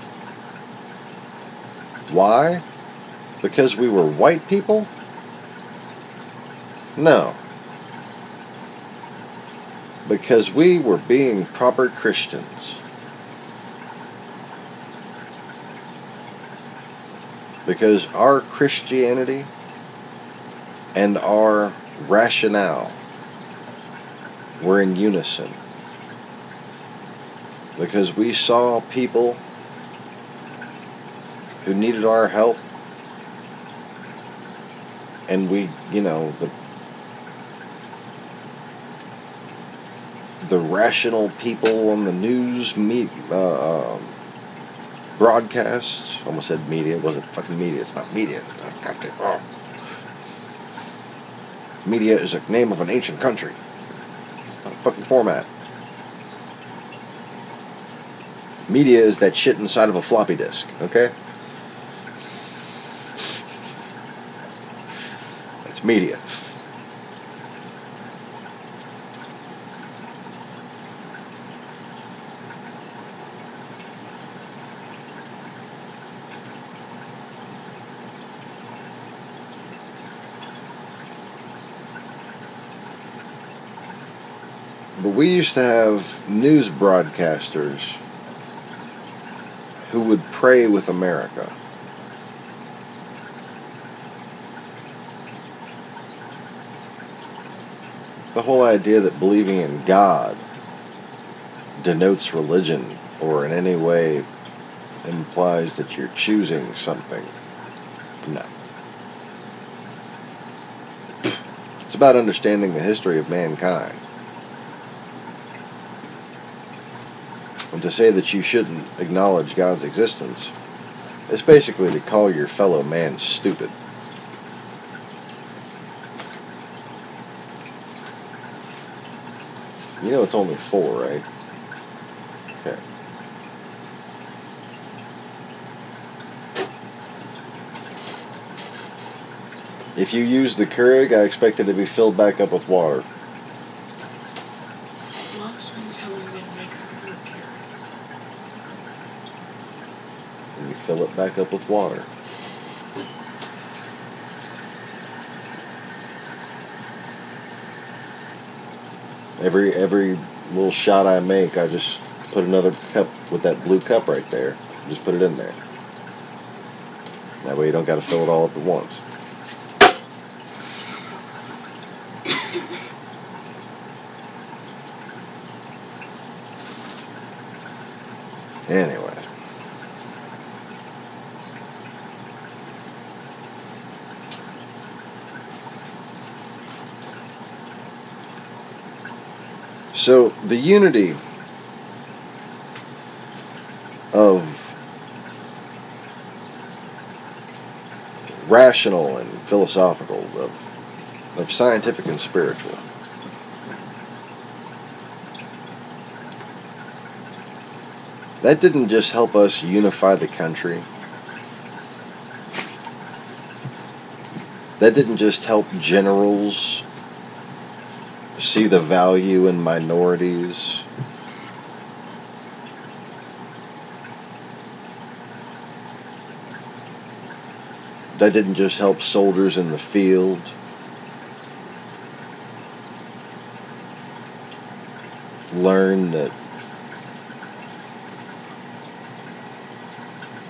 S3: Why? Because we were white people? No. Because we were being proper Christians. Because our Christianity and our rationale were in unison. Because we saw people who needed our help, and we, the rational people on the news broadcasts, almost said media, it wasn't fucking media, it's not media. Media is a name of an ancient country, not a fucking format. Media is that shit inside of a floppy disk, okay? That's media. But we used to have news broadcasters who would pray with America. The whole idea that believing in God denotes religion or in any way implies that you're choosing something. No. It's about understanding the history of mankind. And to say that you shouldn't acknowledge God's existence is basically to call your fellow man stupid. You know it's only 4, right? Okay. If you use the Keurig, I expect it to be filled back up with water.
S5: Mom's been telling me to make her Keurig.
S3: And you fill it back up with water. Every little shot I make, I just put another cup with that blue cup right there. Just put it in there. That way you don't got to fill it all up at once. Anyway. So the unity of rational and philosophical, of scientific and spiritual, that didn't just help us unify the country. That didn't just help generals see the value in minorities. That didn't just help soldiers in the field. Learn that,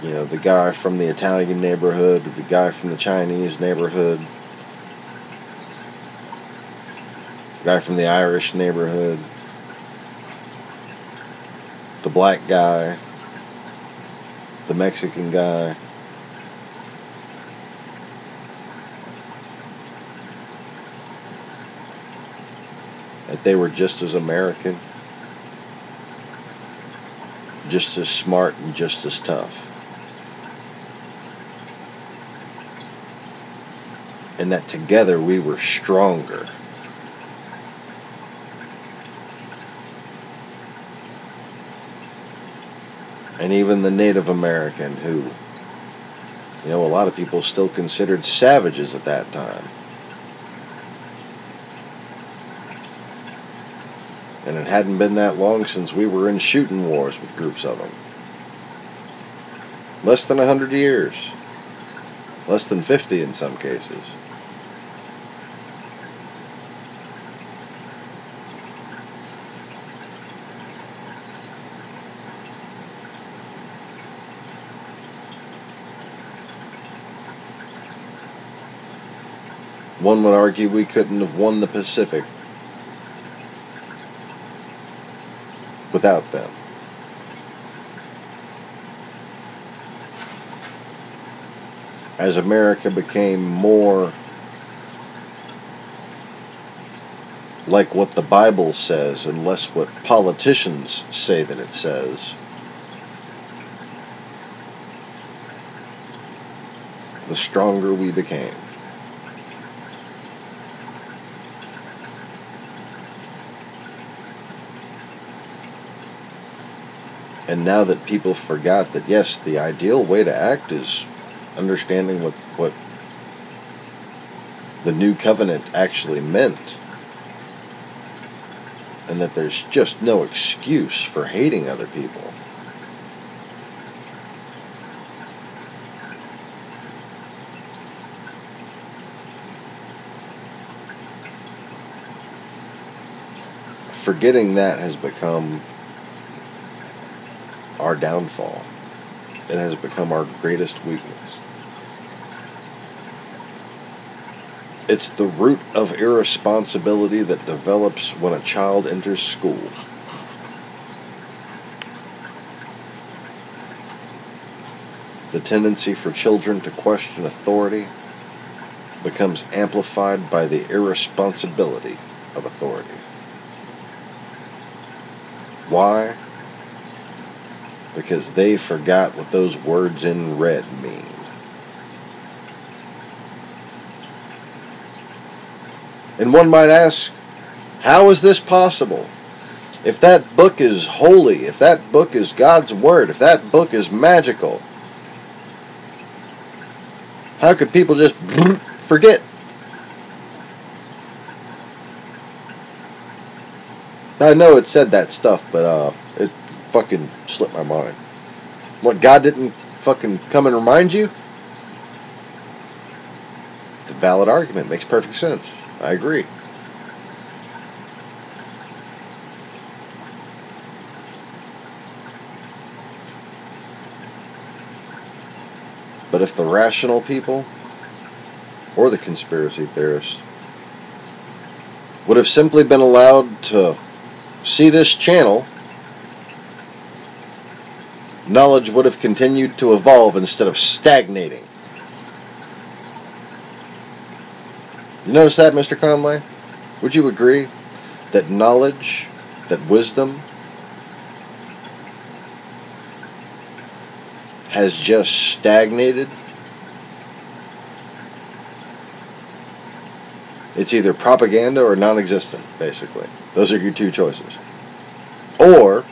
S3: you know, the guy from the Italian neighborhood, the guy from the Chinese neighborhood, the guy from the Irish neighborhood, the black guy, the Mexican guy, that they were just as American, just as smart, and just as tough. And that together we were stronger. And even the Native American, who, you know, a lot of people still considered savages at that time. And it hadn't been that long since we were in shooting wars with groups of them. Less than 100 years. Less than 50 in some cases. One would argue we couldn't have won the Pacific without them. As America became more like what the Bible says and less what politicians say that it says, the stronger we became. And now that people forgot that, yes, the ideal way to act is understanding what the new covenant actually meant, and that there's just no excuse for hating other people. Forgetting that has become our downfall. It has become our greatest weakness. It's the root of irresponsibility that develops when a child enters school. The tendency for children to question authority becomes amplified by the irresponsibility of authority. Why? Because they forgot what those words in red mean. And one might ask, how is this possible? If that book is holy, if that book is God's Word, if that book is magical, how could people just forget? I know it said that stuff, but it fucking slipped my mind. What, God didn't fucking come and remind you? It's a valid argument. Makes perfect sense. I agree. But if the rational people, or the conspiracy theorists, would have simply been allowed to see this channel, knowledge would have continued to evolve instead of stagnating. You notice that, Mr. Conway? Would you agree that knowledge, that wisdom, has just stagnated? It's either propaganda or non-existent, basically. Those are your two choices. Or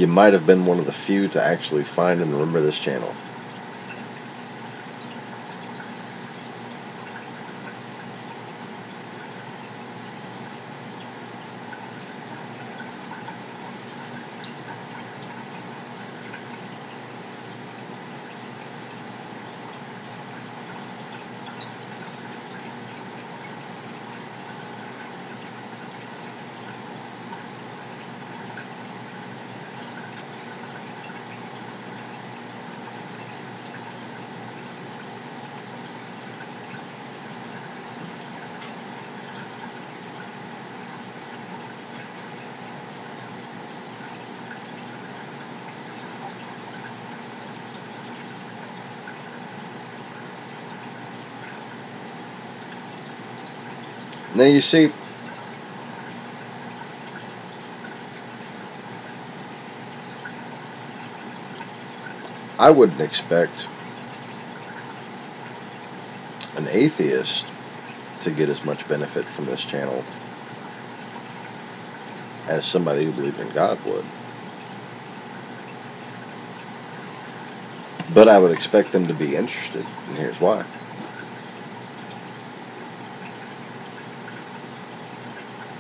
S3: you might have been one of the few to actually find and remember this channel. Now you see, I wouldn't expect an atheist to get as much benefit from this channel as somebody who believed in God would. But I would expect them to be interested, and here's why.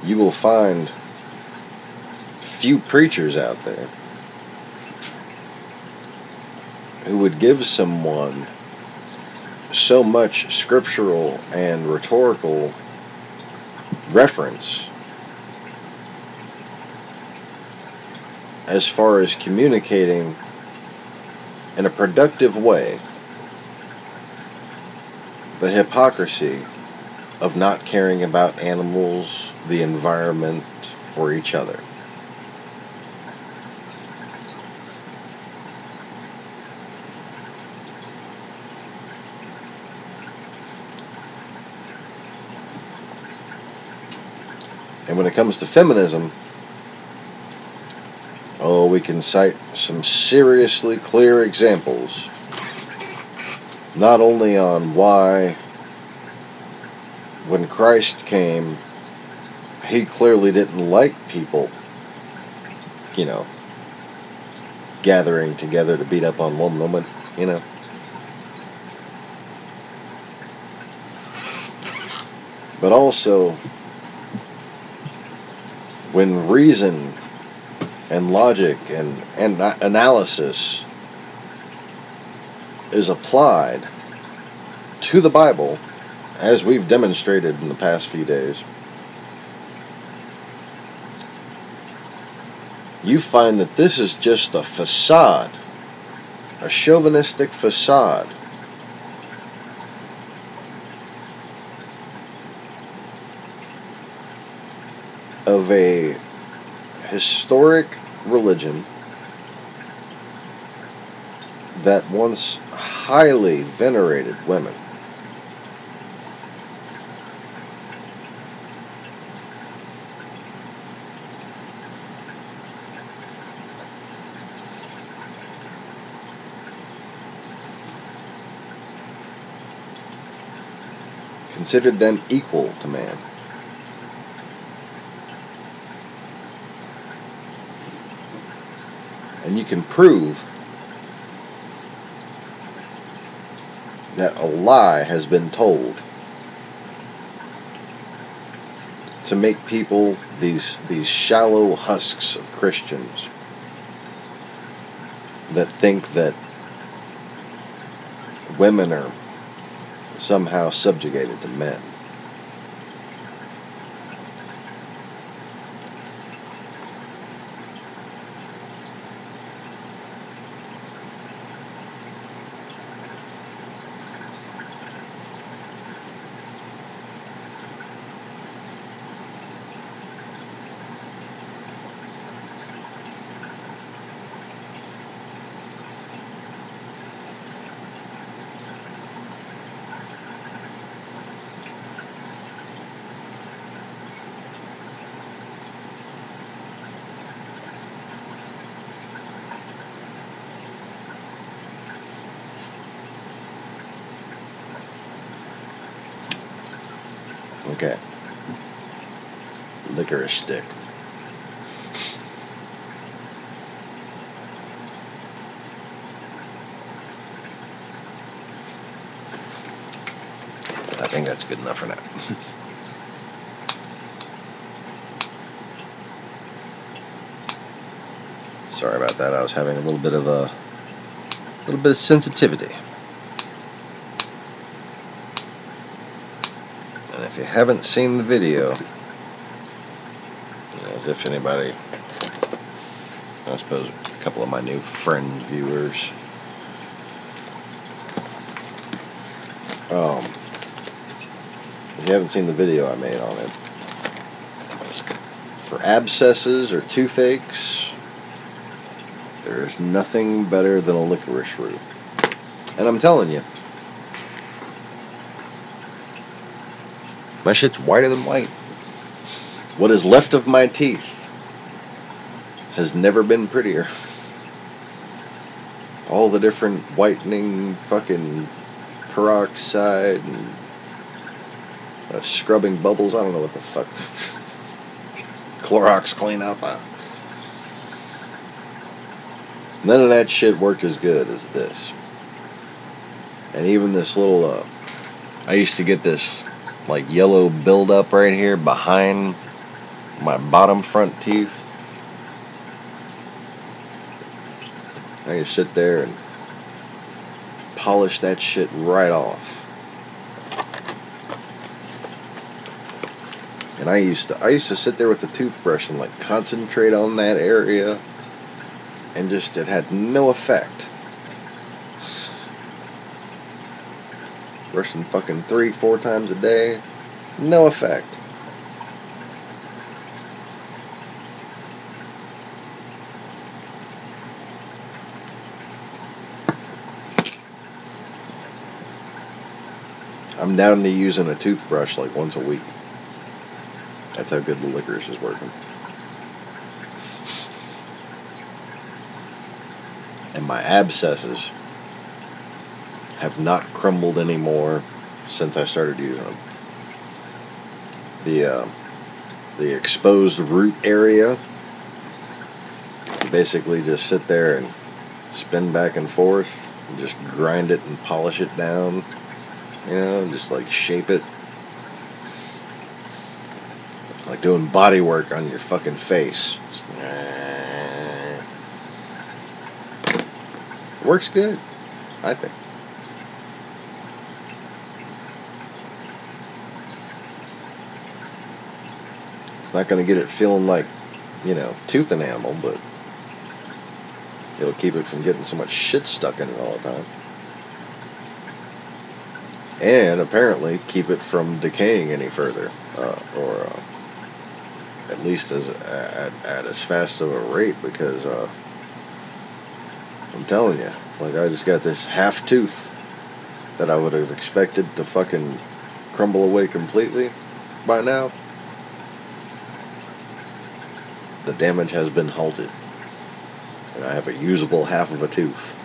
S3: You will find few preachers out there who would give someone so much scriptural and rhetorical reference as far as communicating in a productive way the hypocrisy of not caring about animals, the environment, or each other. And when it comes to feminism, oh, we can cite some seriously clear examples, not only on why when Christ came, he clearly didn't like people, gathering together to beat up on one woman, But also, when reason and logic and analysis is applied to the Bible, as we've demonstrated in the past few days, you find that this is just a facade, a chauvinistic facade of a historic religion that once highly venerated women. Considered them equal to man. And you can prove that a lie has been told to make people, these shallow husks of Christians, that think that women are somehow subjugated to men. Okay. Licorice stick. that's good enough for now. Sorry about that. I was having a little bit of sensitivity. And if you haven't seen the video, as if anybody, I suppose a couple of my new friend viewers, if you haven't seen the video I made on it, for abscesses or toothaches, there's nothing better than a licorice root. And I'm telling you, my shit's whiter than white. What is left of my teeth has never been prettier. All the different whitening fucking peroxide and scrubbing bubbles, I don't know what the fuck. Clorox cleanup. None of that shit worked as good as this. And even this little, I used to get this like yellow buildup right here behind my bottom front teeth. I can sit there and polish that shit right off. And I used to sit there with the toothbrush and like concentrate on that area, and just it had no effect. Brushing fucking 3-4 times a day, no effect. I'm down to using a toothbrush like once a week. That's how good the licorice is working. And my abscesses have not crumbled anymore since I started using them. The exposed root area, you basically just sit there and spin back and forth and just grind it and polish it down, just like shape it. Like doing body work on your fucking face. It works good, I think. It's not going to get it feeling like, tooth enamel, but it'll keep it from getting so much shit stuck in it all the time. And apparently keep it from decaying any further, or at least at as fast of a rate, because I'm telling you, like I just got this half tooth that I would have expected to fucking crumble away completely by now. The damage has been halted, and I have a usable half of a tooth.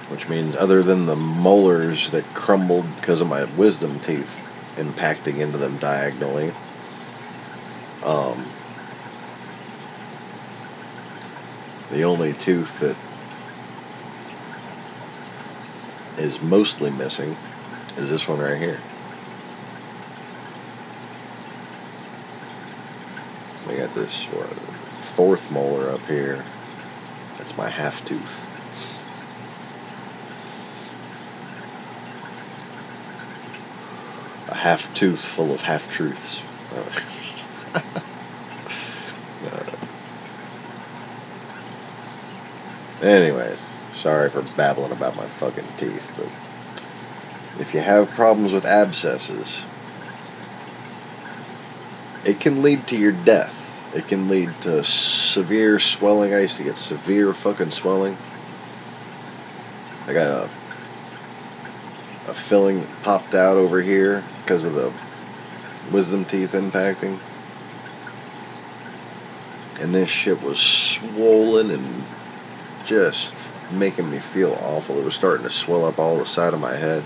S3: Which means, other than the molars that crumbled because of my wisdom teeth impacting into them diagonally, the only tooth that is mostly missing is this one right here. We got this fourth molar up here. That's my half tooth. A half tooth full of half truths. Anyway, sorry for babbling about my fucking teeth, but if you have problems with abscesses, it can lead to your death. It can lead to severe swelling. I used to get severe fucking swelling. I got a filling that popped out over here because of the wisdom teeth impacting. And this shit was swollen and just making me feel awful. It was starting to swell up all the side of my head.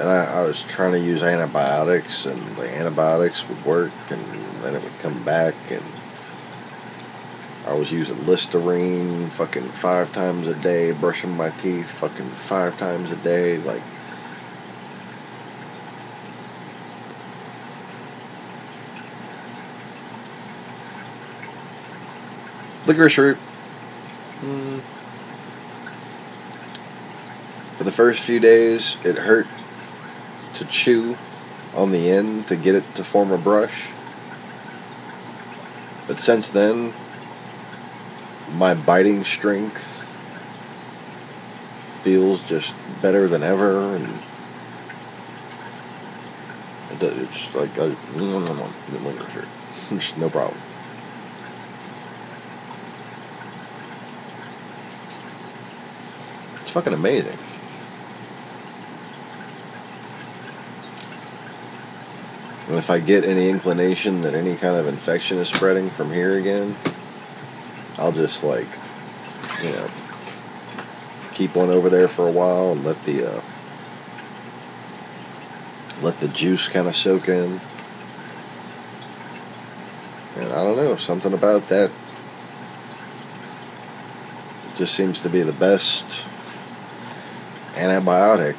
S3: And I was trying to use antibiotics, and the antibiotics would work, and then it would come back, and I was using Listerine fucking 5 times a day, brushing my teeth fucking 5 times a day, like, licorice root. For the first few days, it hurt to chew on the end to get it to form a brush. But since then, my biting strength feels just better than ever, and it's like just no problem. It's fucking amazing. And if I get any inclination that any kind of infection is spreading from here again, I'll just, like, you know, keep one over there for a while and let the juice kind of soak in. And I don't know, something about that just seems to be the best antibiotic.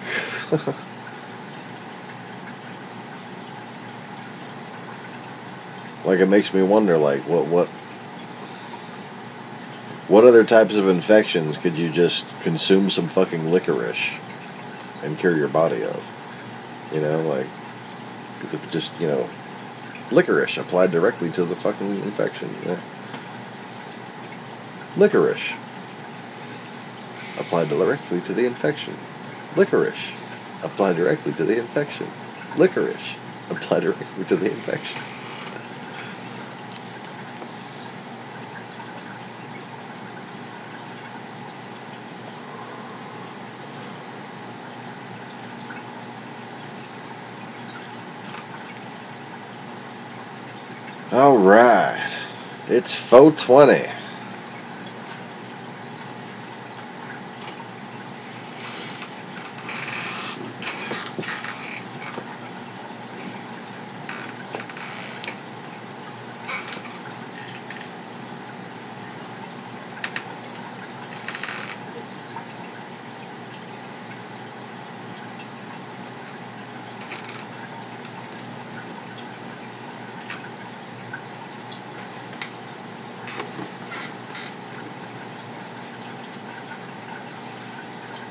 S3: Like, it makes me wonder, like, what other types of infections could you just consume some fucking licorice and cure your body of? You know, like, because if it just, you know, licorice applied directly to the fucking infection, you know. Licorice applied directly to the infection. Licorice applied directly to the infection. Licorice applied directly to the infection. Alright, it's 4:20.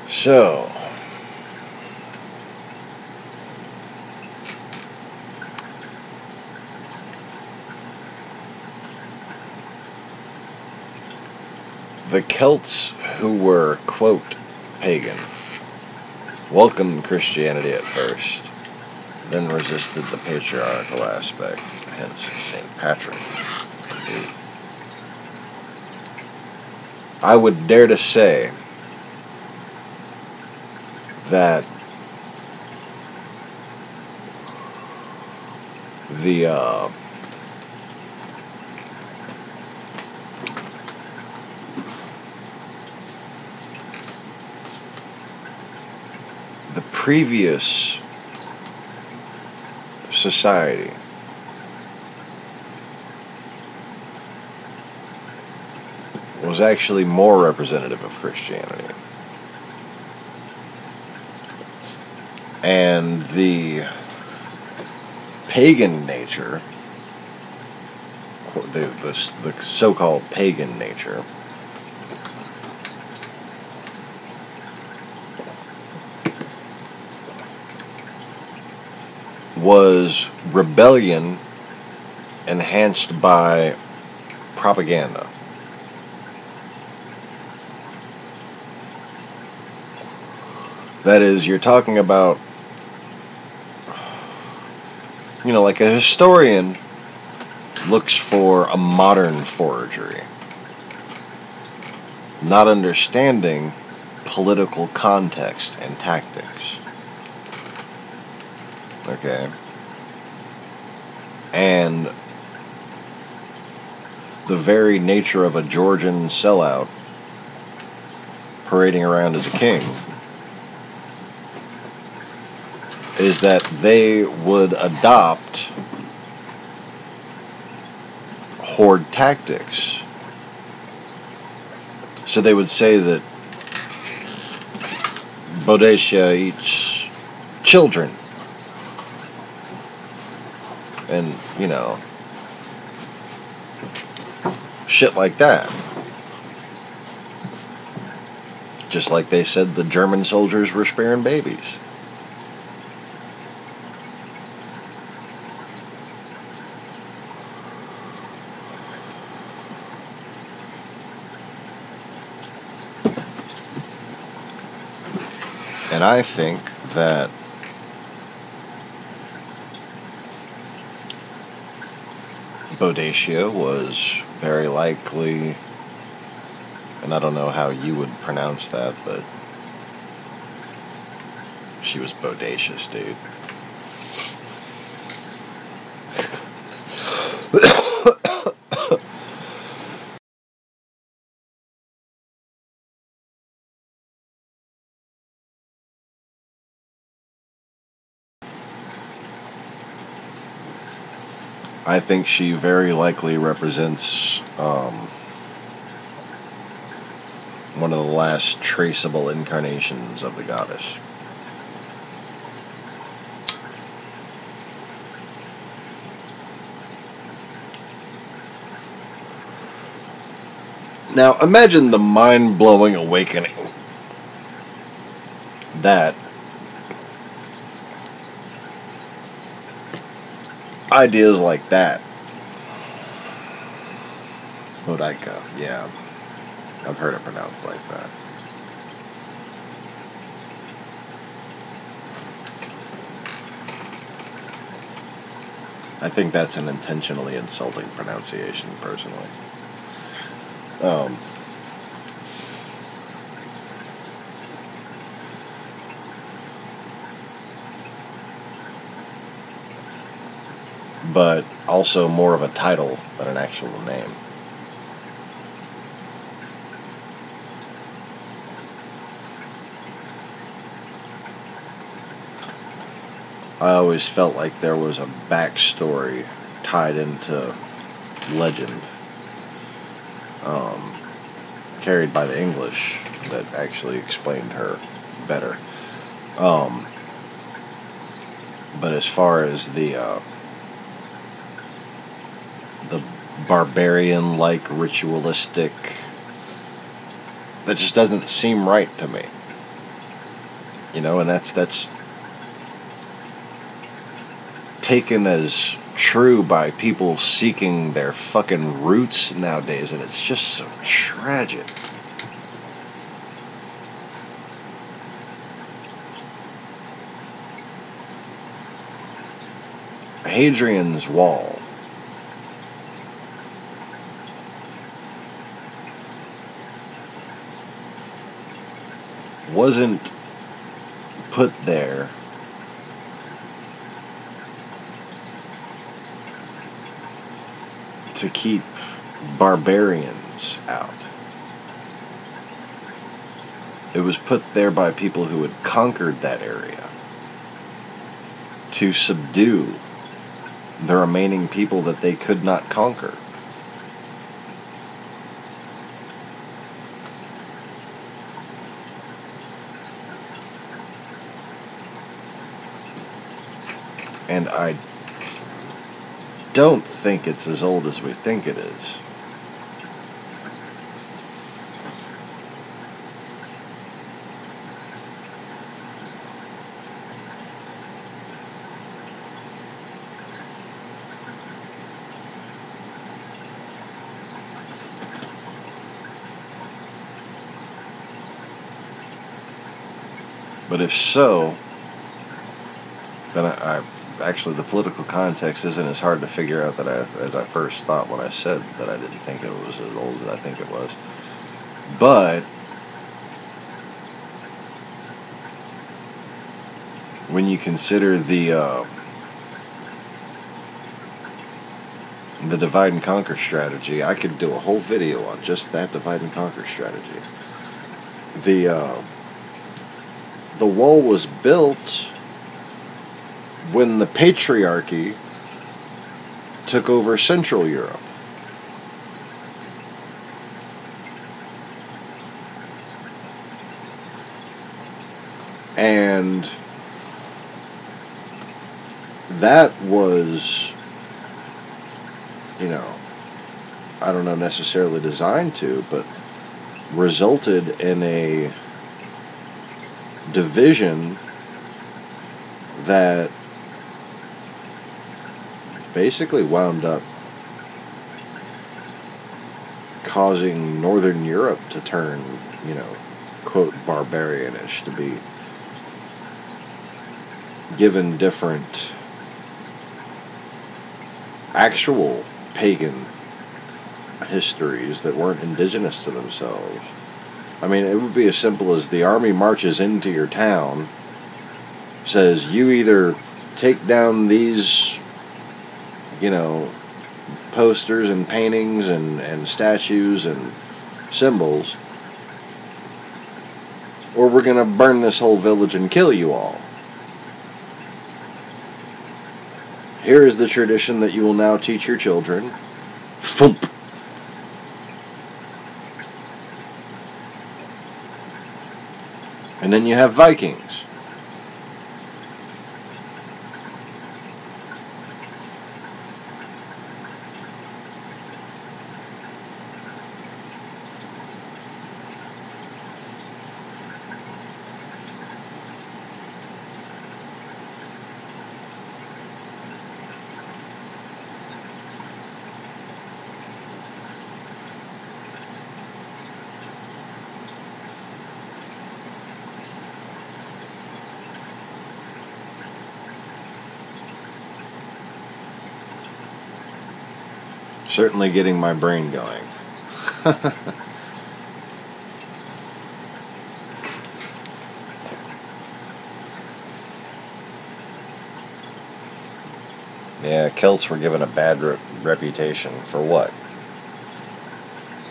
S3: So, the Celts who were, quote, pagan, welcomed Christianity at first, then resisted the patriarchal aspect, hence St. Patrick. I would dare to say that the previous society was actually more representative of Christianity. And the pagan nature, the so-called pagan nature, was rebellion enhanced by propaganda. That is, you're talking about, you know, like a historian looks for a modern forgery, not understanding political context and tactics. Okay? And the very nature of a Georgian sellout parading around as a king is that they would adopt Horde tactics. So they would say that Boadicea eats children. And, you know, shit like that. Just like they said the German soldiers were sparing babies. And I think that Boadicea was very likely, and I don't know how you would pronounce that, but she was bodacious, dude. I think she very likely represents one of the last traceable incarnations of the goddess. Now, imagine the mind-blowing awakening that ideas like that. Boudica, yeah. I've heard it pronounced like that. I think that's an intentionally insulting pronunciation, personally. But also more of a title than an actual name. I always felt like there was a backstory tied into legend, carried by the English, that actually explained her better. But as far as the barbarian-like ritualistic, that just doesn't seem right to me. You know, and that's taken as true by people seeking their fucking roots nowadays, and it's just so tragic. Hadrian's Wall wasn't put there to keep barbarians out. It was put there by people who had conquered that area to subdue the remaining people that they could not conquer. And I don't think it's as old as we think it is. But if so, then I actually, the political context isn't as hard to figure out as I first thought when I said that I didn't think it was as old as I think it was. But when you consider the divide and conquer strategy, I could do a whole video on just that divide and conquer strategy. the wall was built when the patriarchy took over Central Europe. And that was, I don't know necessarily designed to, but resulted in a division that basically wound up causing Northern Europe to turn, quote, barbarianish, to be given different actual pagan histories that weren't indigenous to themselves. I mean, it would be as simple as the army marches into your town, says you either take down these, posters and paintings and statues and symbols, or we're going to burn this whole village and kill you all. Here is the tradition that you will now teach your children. Thump. And then you have Vikings. Certainly getting my brain going. Yeah, Celts were given a bad reputation. For what?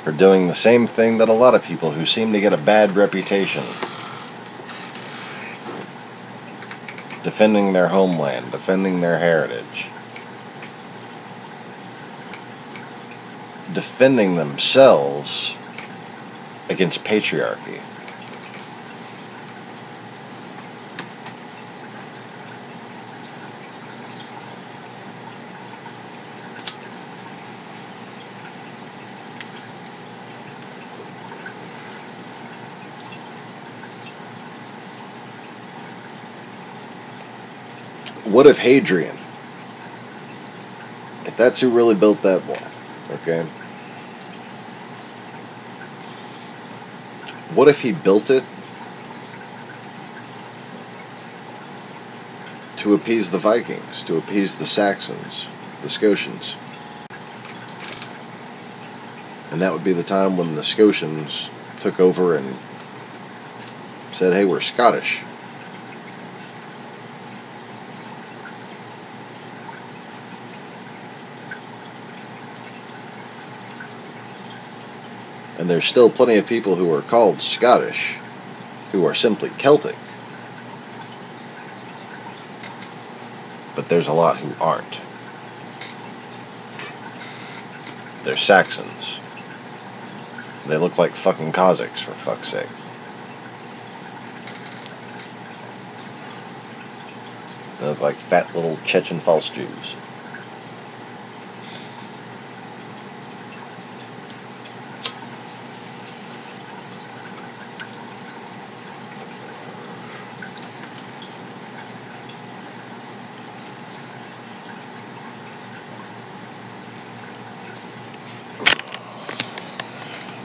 S3: For doing the same thing that a lot of people who seem to get a bad reputation. Defending their homeland, defending their heritage. Defending themselves against patriarchy. What if Hadrian, if that's who really built that wall, okay? What if he built it to appease the Vikings, to appease the Saxons, the Scotians? And that would be the time when the Scotians took over and said, hey, we're Scottish. And there's still plenty of people who are called Scottish who are simply Celtic. But there's a lot who aren't. They're Saxons. They look like fucking Cossacks, for fuck's sake. They look like fat little Chechen false Jews.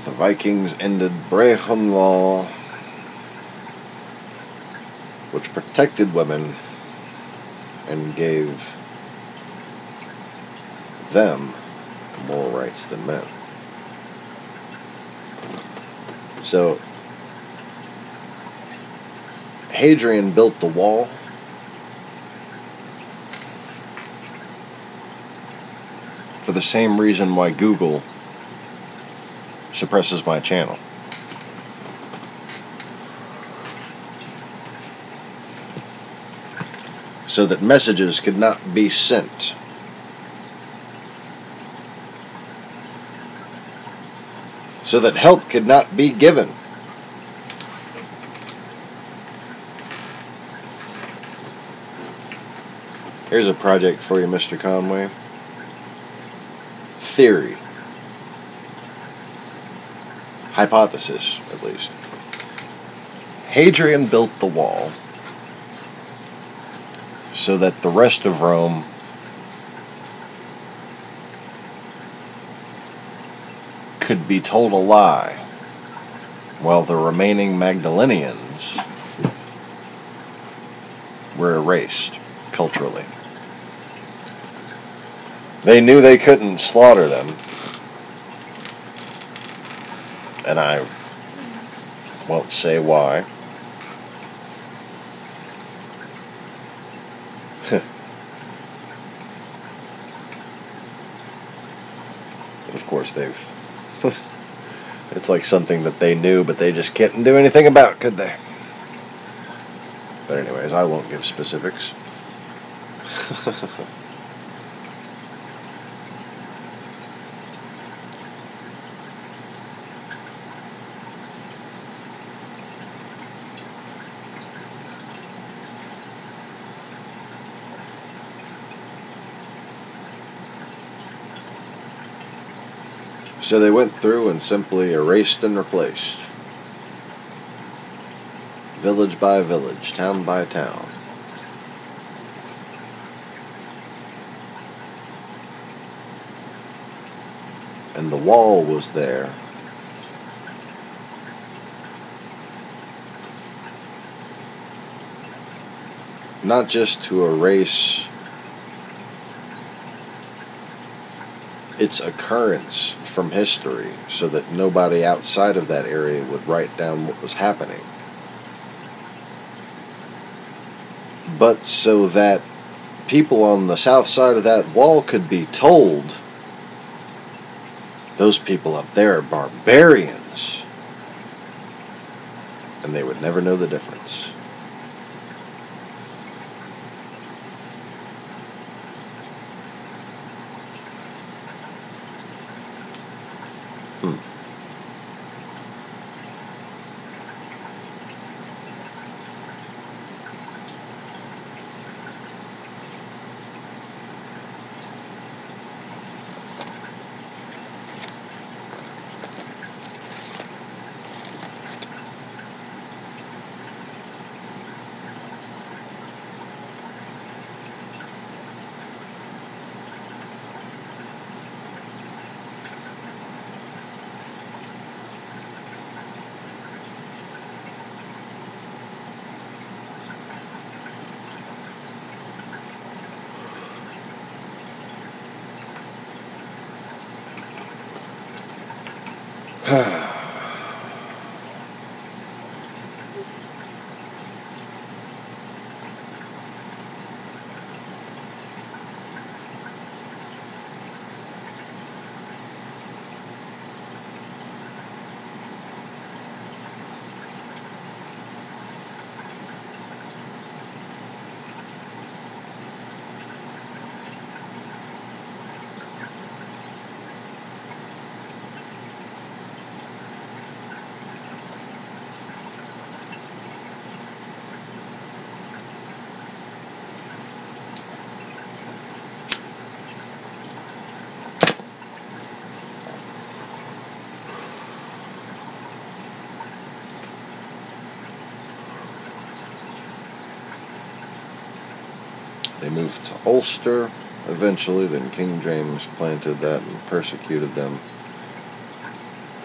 S3: The Vikings ended Brehon law, which protected women and gave them more rights than men. So, Hadrian built the wall for the same reason why Google suppresses my channel. so that messages could not be sent. So that help could not be given. Here's a project for you, Mr. Conway. Theory. Hypothesis, at least. Hadrian built the wall so that the rest of Rome could be told a lie, while the remaining Magdalenians were erased culturally. They knew they couldn't slaughter them, and I won't say why. But of course they've it's like something that they knew, but they just couldn't do anything about, could they? But anyways, I won't give specifics. So they went through and simply erased and replaced. Village by village, town by town. And the wall was there not just to erase its occurrence from history so that nobody outside of that area would write down what was happening, but so that people on the south side of that wall could be told, those people up there are barbarians, and they would never know the difference. They moved to Ulster eventually, then King James planted that and persecuted them.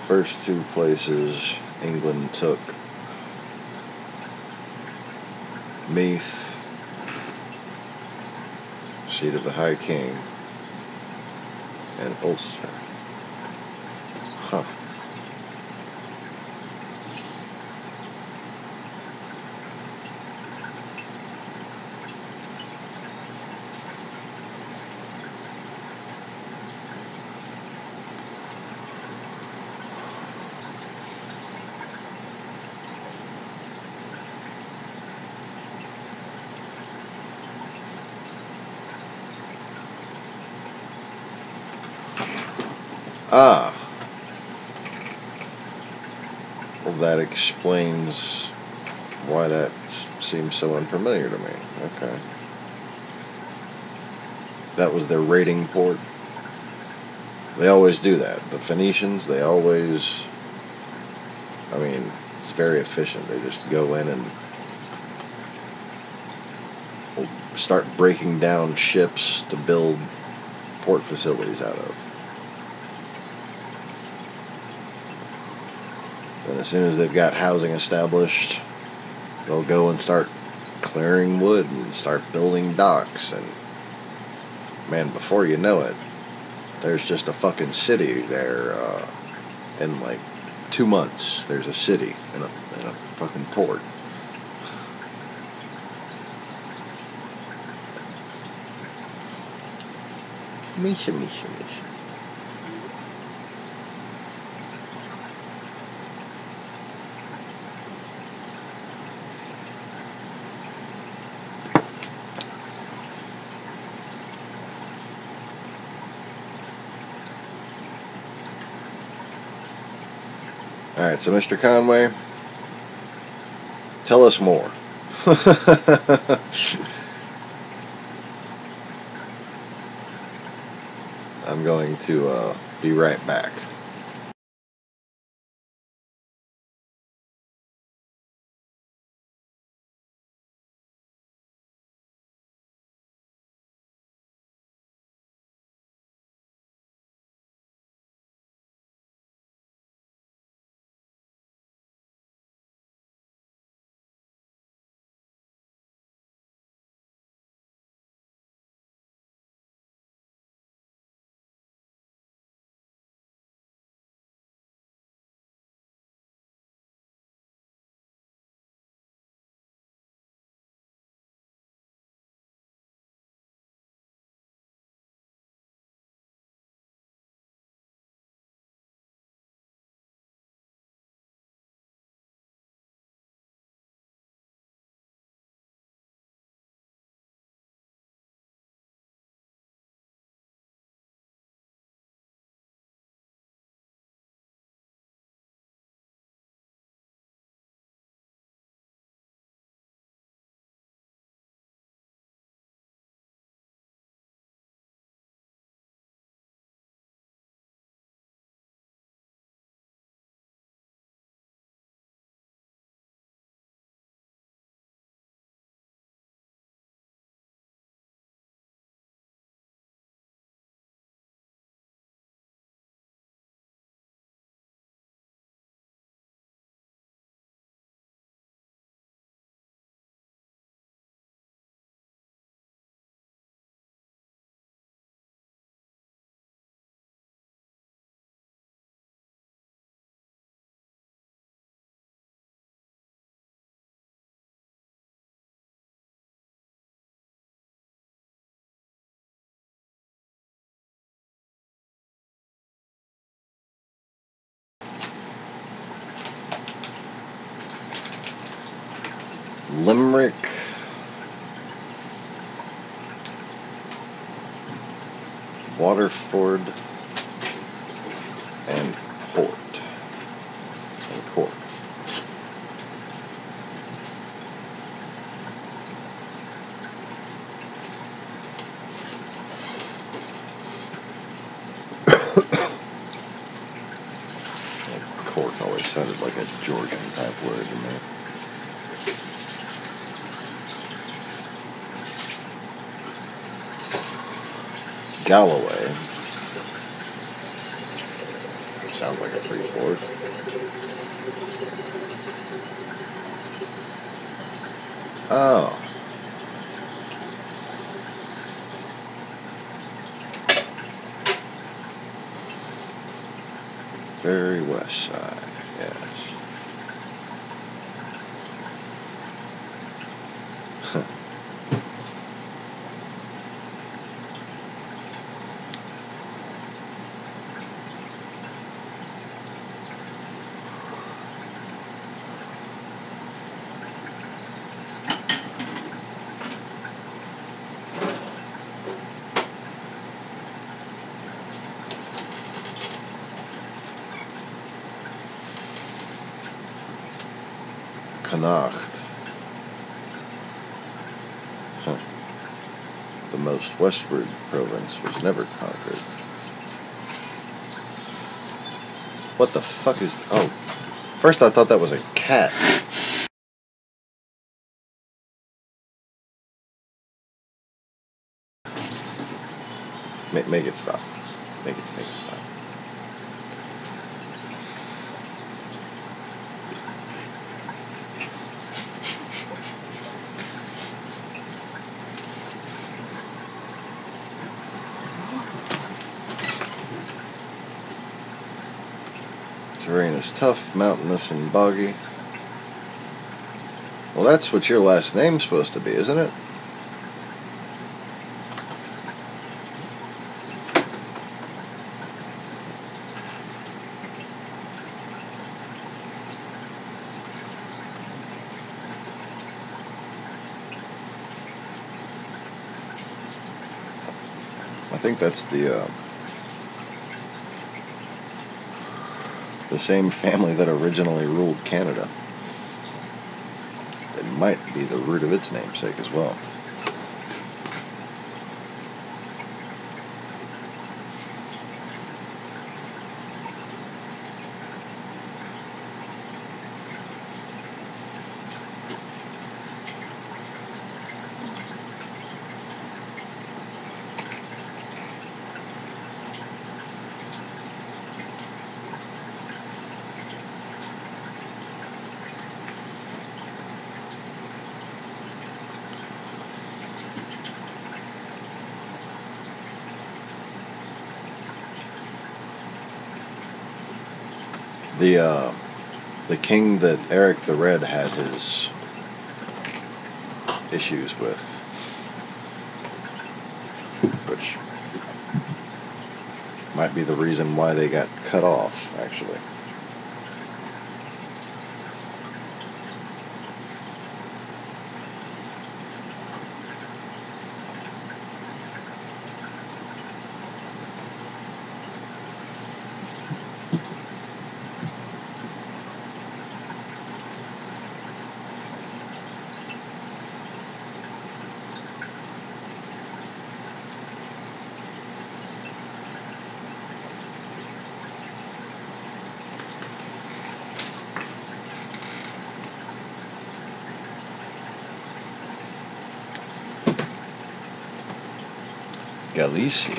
S3: First two places England took: Meath, seat of the High King, and Ulster. Huh. Ah. Well, that explains why that seems so unfamiliar to me. Okay. That was their raiding port. They always do that. The Phoenicians, they always... I mean, it's very efficient. They just go in and start breaking down ships to build port facilities out of. And as soon as they've got housing established, they'll go and start clearing wood and start building docks. And man, before you know it, there's just a fucking city there. In like 2 months, there's a city in a fucking port. Misha. Alright, so Mr. Conway, tell us more. I'm going to be right back. Limerick, Waterford, and Horde, and Cork. Cork always sounded like a Georgian type word to me. Galloway. Sounds like a free port. Oh. Very west side, yes. Connacht. Huh. The most westward province was never conquered. What the fuck is... Oh, first I thought that was a cat. Make it stop. Make it stop. Terrain is tough, mountainous, and boggy. Well, that's what your last name's supposed to be, isn't it? I think that's the same family that originally ruled Canada. It might be the root of its namesake as well. The king that Eric the Red had his issues with, which might be the reason why they got cut off, actually. Galicia.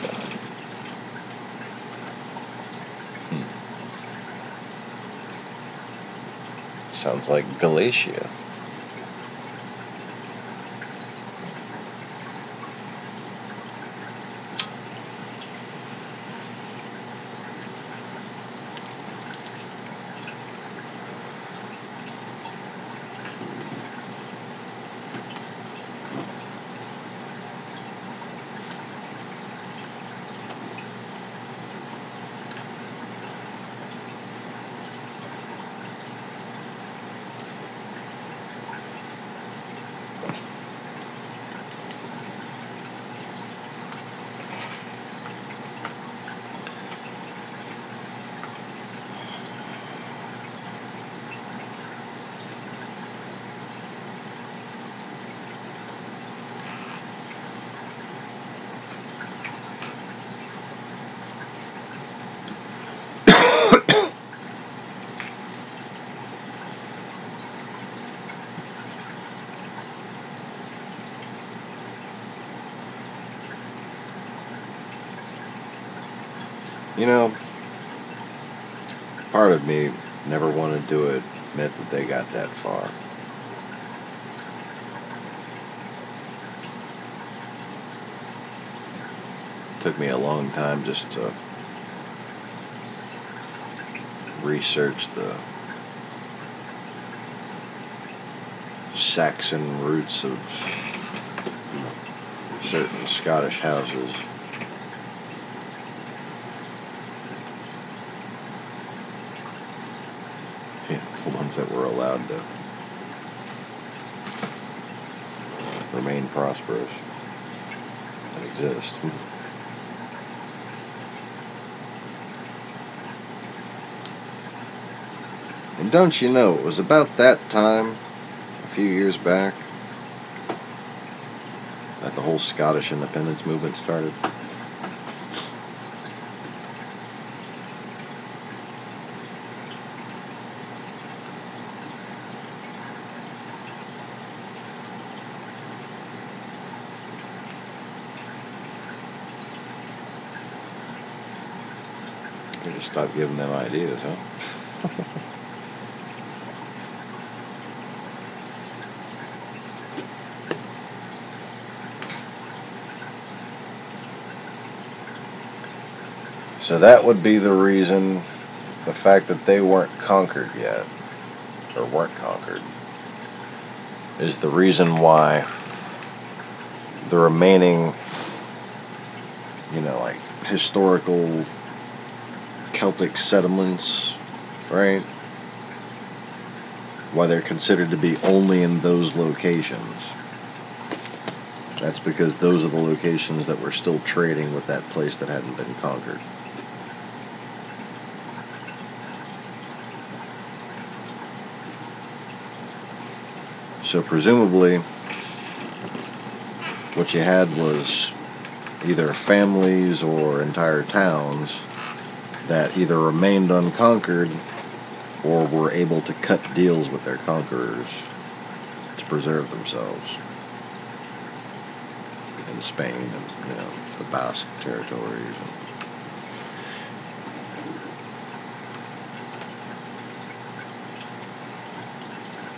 S3: Sounds like Galatia. You know, part of me never wanted to admit that they got that far. It took me a long time just to research the Saxon roots of certain Scottish houses. Yeah, the ones that were allowed to remain prosperous and exist. And don't you know, it was about that time few years back that the whole Scottish independence movement started? We just stop giving them ideas, huh? So that would be the reason, the fact that they weren't conquered yet, or weren't conquered, is the reason why the remaining, like historical Celtic settlements, right? Why they're considered to be only in those locations. That's because those are the locations that were still trading with that place that hadn't been conquered. So presumably, what you had was either families or entire towns that either remained unconquered or were able to cut deals with their conquerors to preserve themselves. In Spain and, the Basque territories.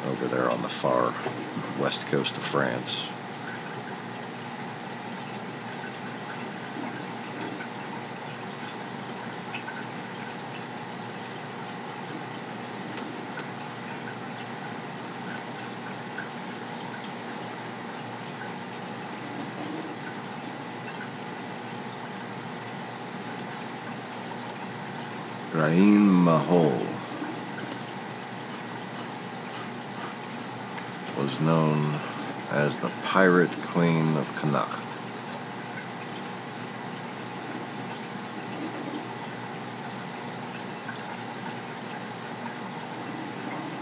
S3: Over there on the far west coast of France. Grain Mahol was known as the Pirate Queen of Connacht.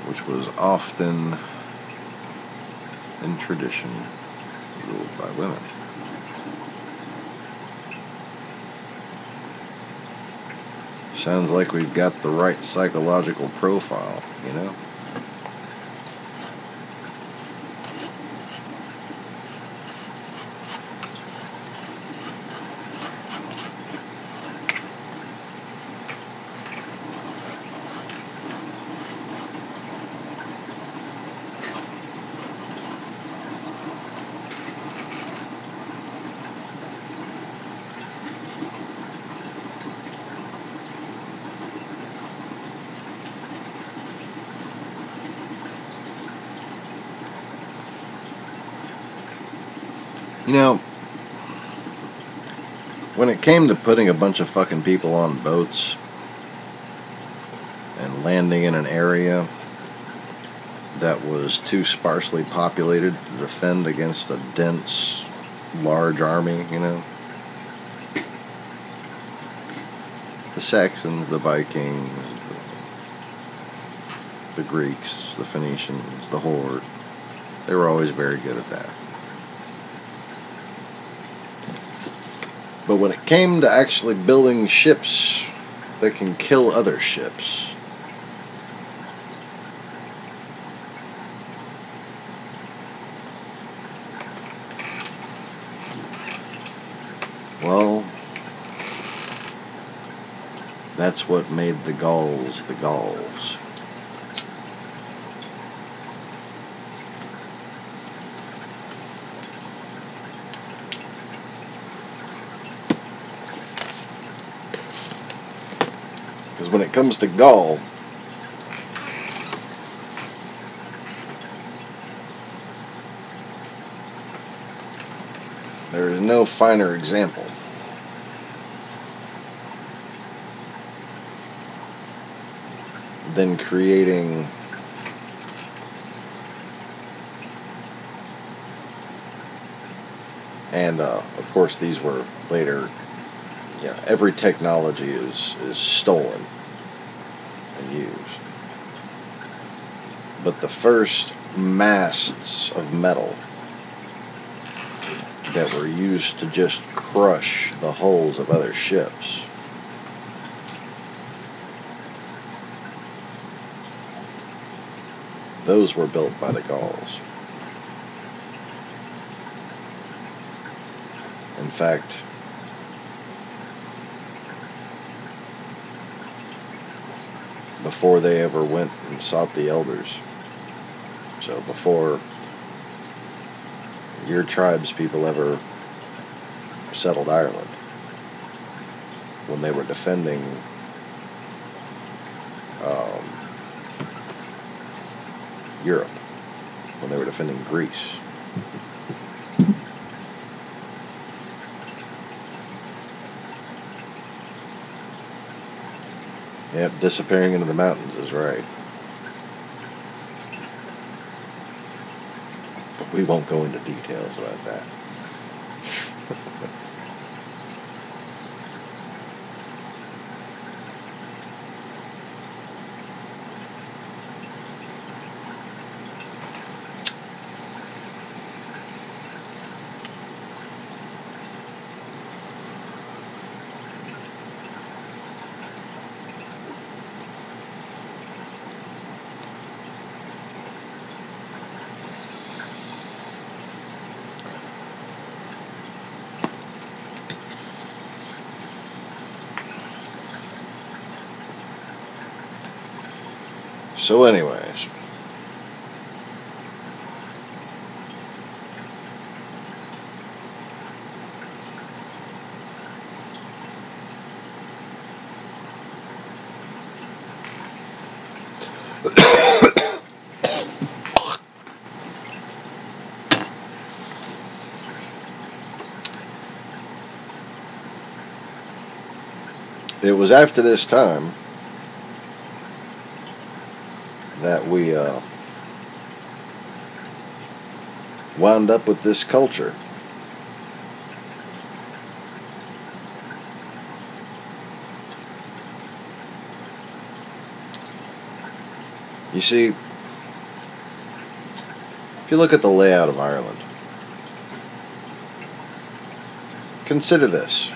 S3: Which was often, in tradition, ruled by women. Sounds like we've got the right psychological profile, When it came to putting a bunch of fucking people on boats and landing in an area that was too sparsely populated to defend against a dense, large army, the Saxons, the Vikings, the Greeks, the Phoenicians, the Horde, they were always very good at that. But when it came to actually building ships that can kill other ships, well, that's what made the Gauls the Gauls. Because when it comes to Gaul, there is no finer example than creating and of course these were later, every technology is stolen and used. But the first masts of metal that were used to just crush the hulls of other ships. Those were built by the Gauls. In fact, before they ever went and sought the elders, so before your tribe's people ever settled Ireland, when they were defending Europe, when they were defending Greece, yep, disappearing into the mountains is right. But we won't go into details about that. So anyways, it was after this time that we wound up with this culture. You see, if you look at the layout of Ireland, consider this.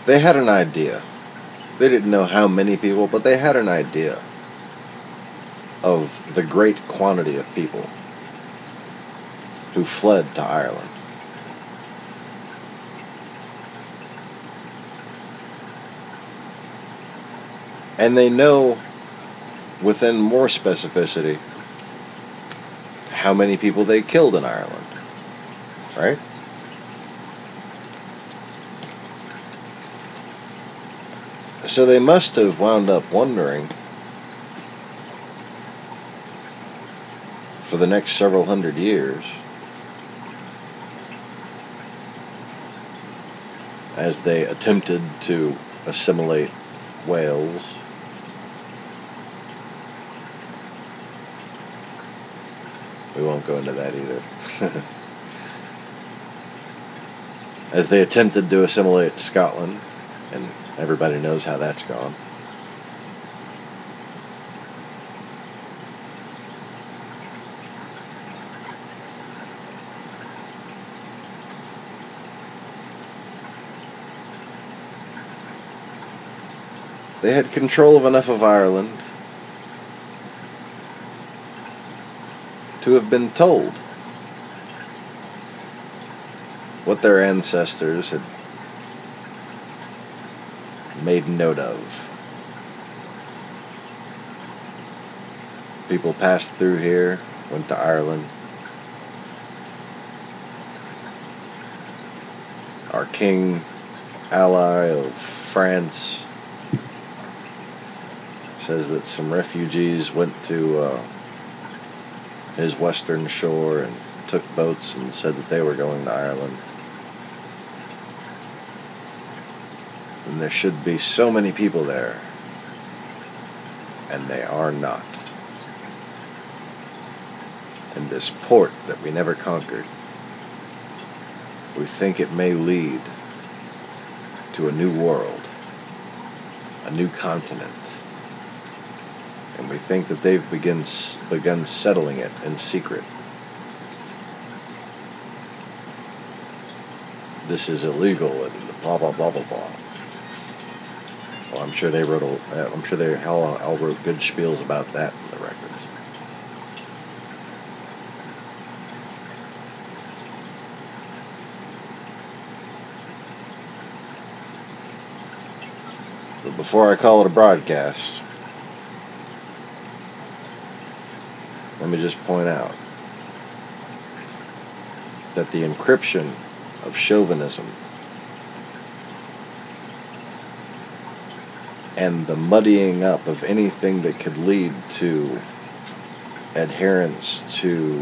S3: They had an idea. They didn't know how many people, but they had an idea of the great quantity of people who fled to Ireland. And they know, within more specificity, how many people they killed in Ireland, right? So they must have wound up wondering, for the next several hundred years, as they attempted to assimilate Wales, we won't go into that either, as they attempted to assimilate Scotland, and everybody knows how that's gone. They had control of enough of Ireland to have been told what their ancestors had made note of. People passed through here, went to Ireland. Our king, ally of France, says that some refugees went to his western shore and took boats and said that they were going to Ireland. And there should be so many people there, and they are not. In this port that we never conquered, we think it may lead to a new world, a new continent. And we think that they've begun settling it in secret. This is illegal and blah blah blah blah blah. Well, I'm sure they wrote all wrote good spiels about that in the records. But before I call it a broadcast, let me just point out that the encryption of chauvinism and the muddying up of anything that could lead to adherence to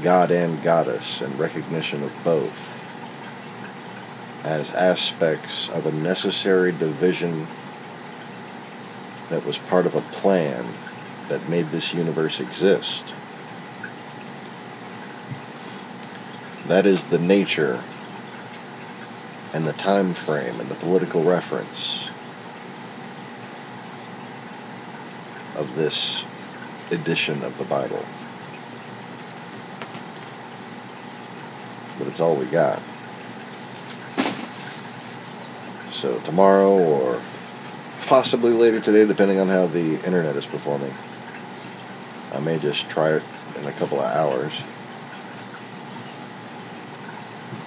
S3: God and Goddess and recognition of both as aspects of a necessary division that was part of a plan that made this universe exist. That is the nature and the time frame and the political reference of this edition of the Bible. But it's all we got. So tomorrow, or possibly later today, depending on how the internet is performing, I may just try it in a couple of hours.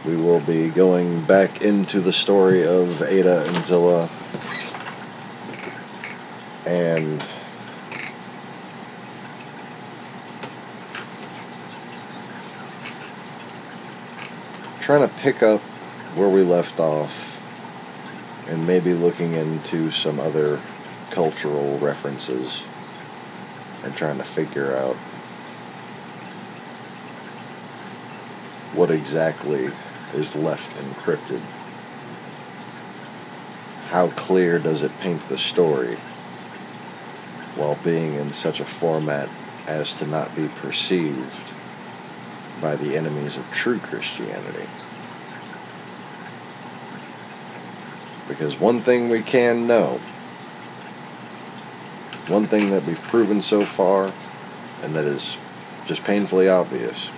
S3: We will be going back into the story of Ada and Zillah and trying to pick up where we left off and maybe looking into some other cultural references and trying to figure out what exactly is left encrypted. How clear does it paint the story while being in such a format as to not be perceived by the enemies of true Christianity? Because one thing we can know, one thing that we've proven so far, and that is just painfully obvious,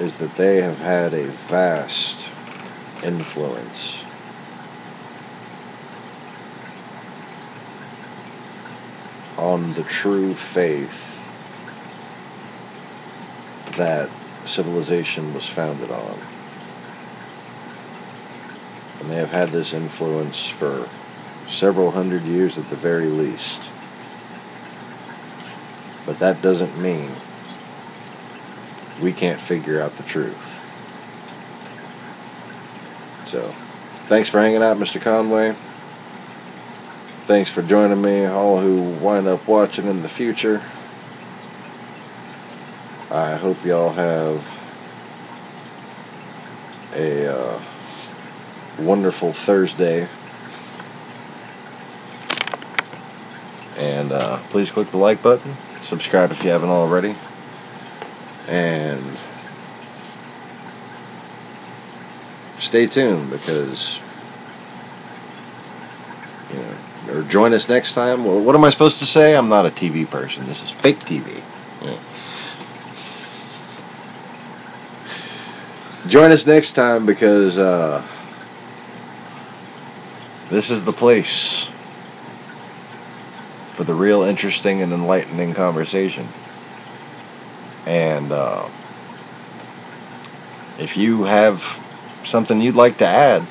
S3: is that they have had a vast influence on the true faith that civilization was founded on. And they have had this influence for several hundred years at the very least. But that doesn't mean we can't figure out the truth. So, thanks for hanging out, Mr. Conway. Thanks for joining me, all who wind up watching in the future. I hope y'all have a wonderful Thursday. And please click the like button. Subscribe if you haven't already. And stay tuned, because, or join us next time. Well, what am I supposed to say? I'm not a TV person. This is fake TV. Yeah. Join us next time, because this is the place for the real interesting and enlightening conversation. And if you have something you'd like to add,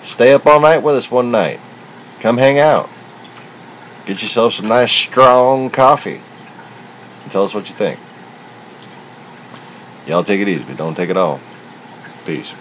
S3: stay up all night with us one night. Come hang out. Get yourself some nice strong coffee. And tell us what you think. Y'all take it easy, but don't take it all. Peace.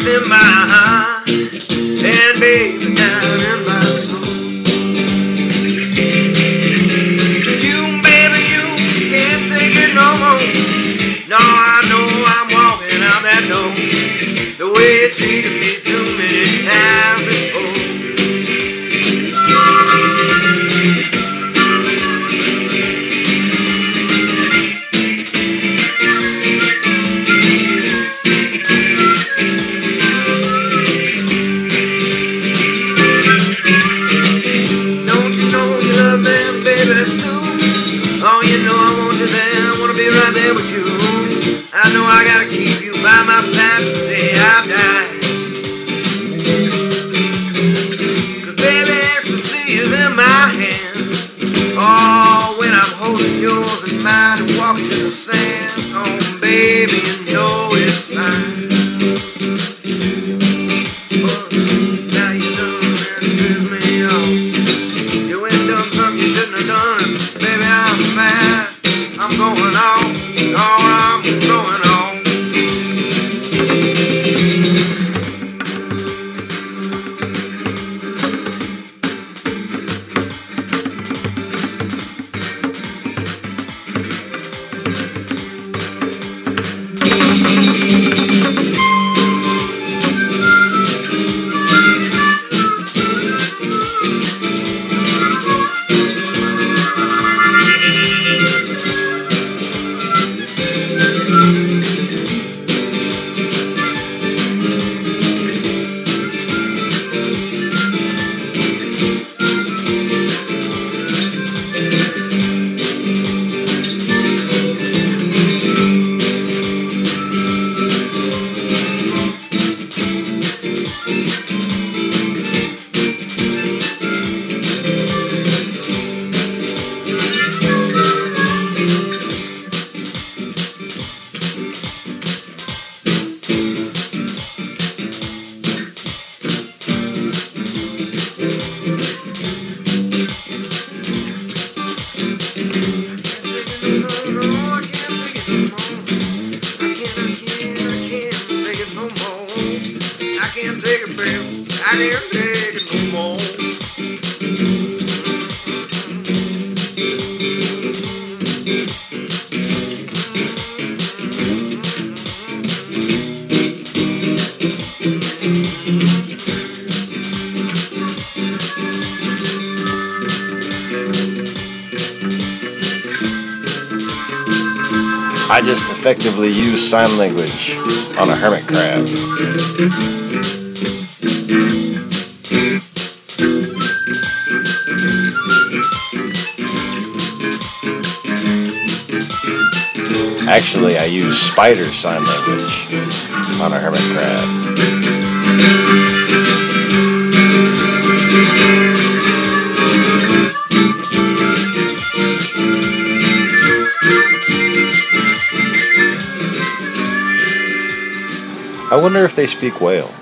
S4: deepest in my heart, and baby, down in my soul. You, baby, you can't take it no more. No, I know I'm walking out that door the way you treated me too many times before. Don't you know you love me, baby, too? Oh, you know I want you there, I wanna be right there with you. I know I gotta keep you by my side till the day I die. 'Cause baby, ecstasy is in my hand. Oh, when I'm holding yours in mine and walking in the sand. Oh, baby, you know it's fine. Oh, now you done and pissed me off. You went and done something you shouldn't have done. Baby, I'm mad. I'm going on. Oh, I'm going on.
S3: I just effectively use sign language on a hermit crab. Actually, I use spider sign language on a hermit crab. I wonder if they speak whale.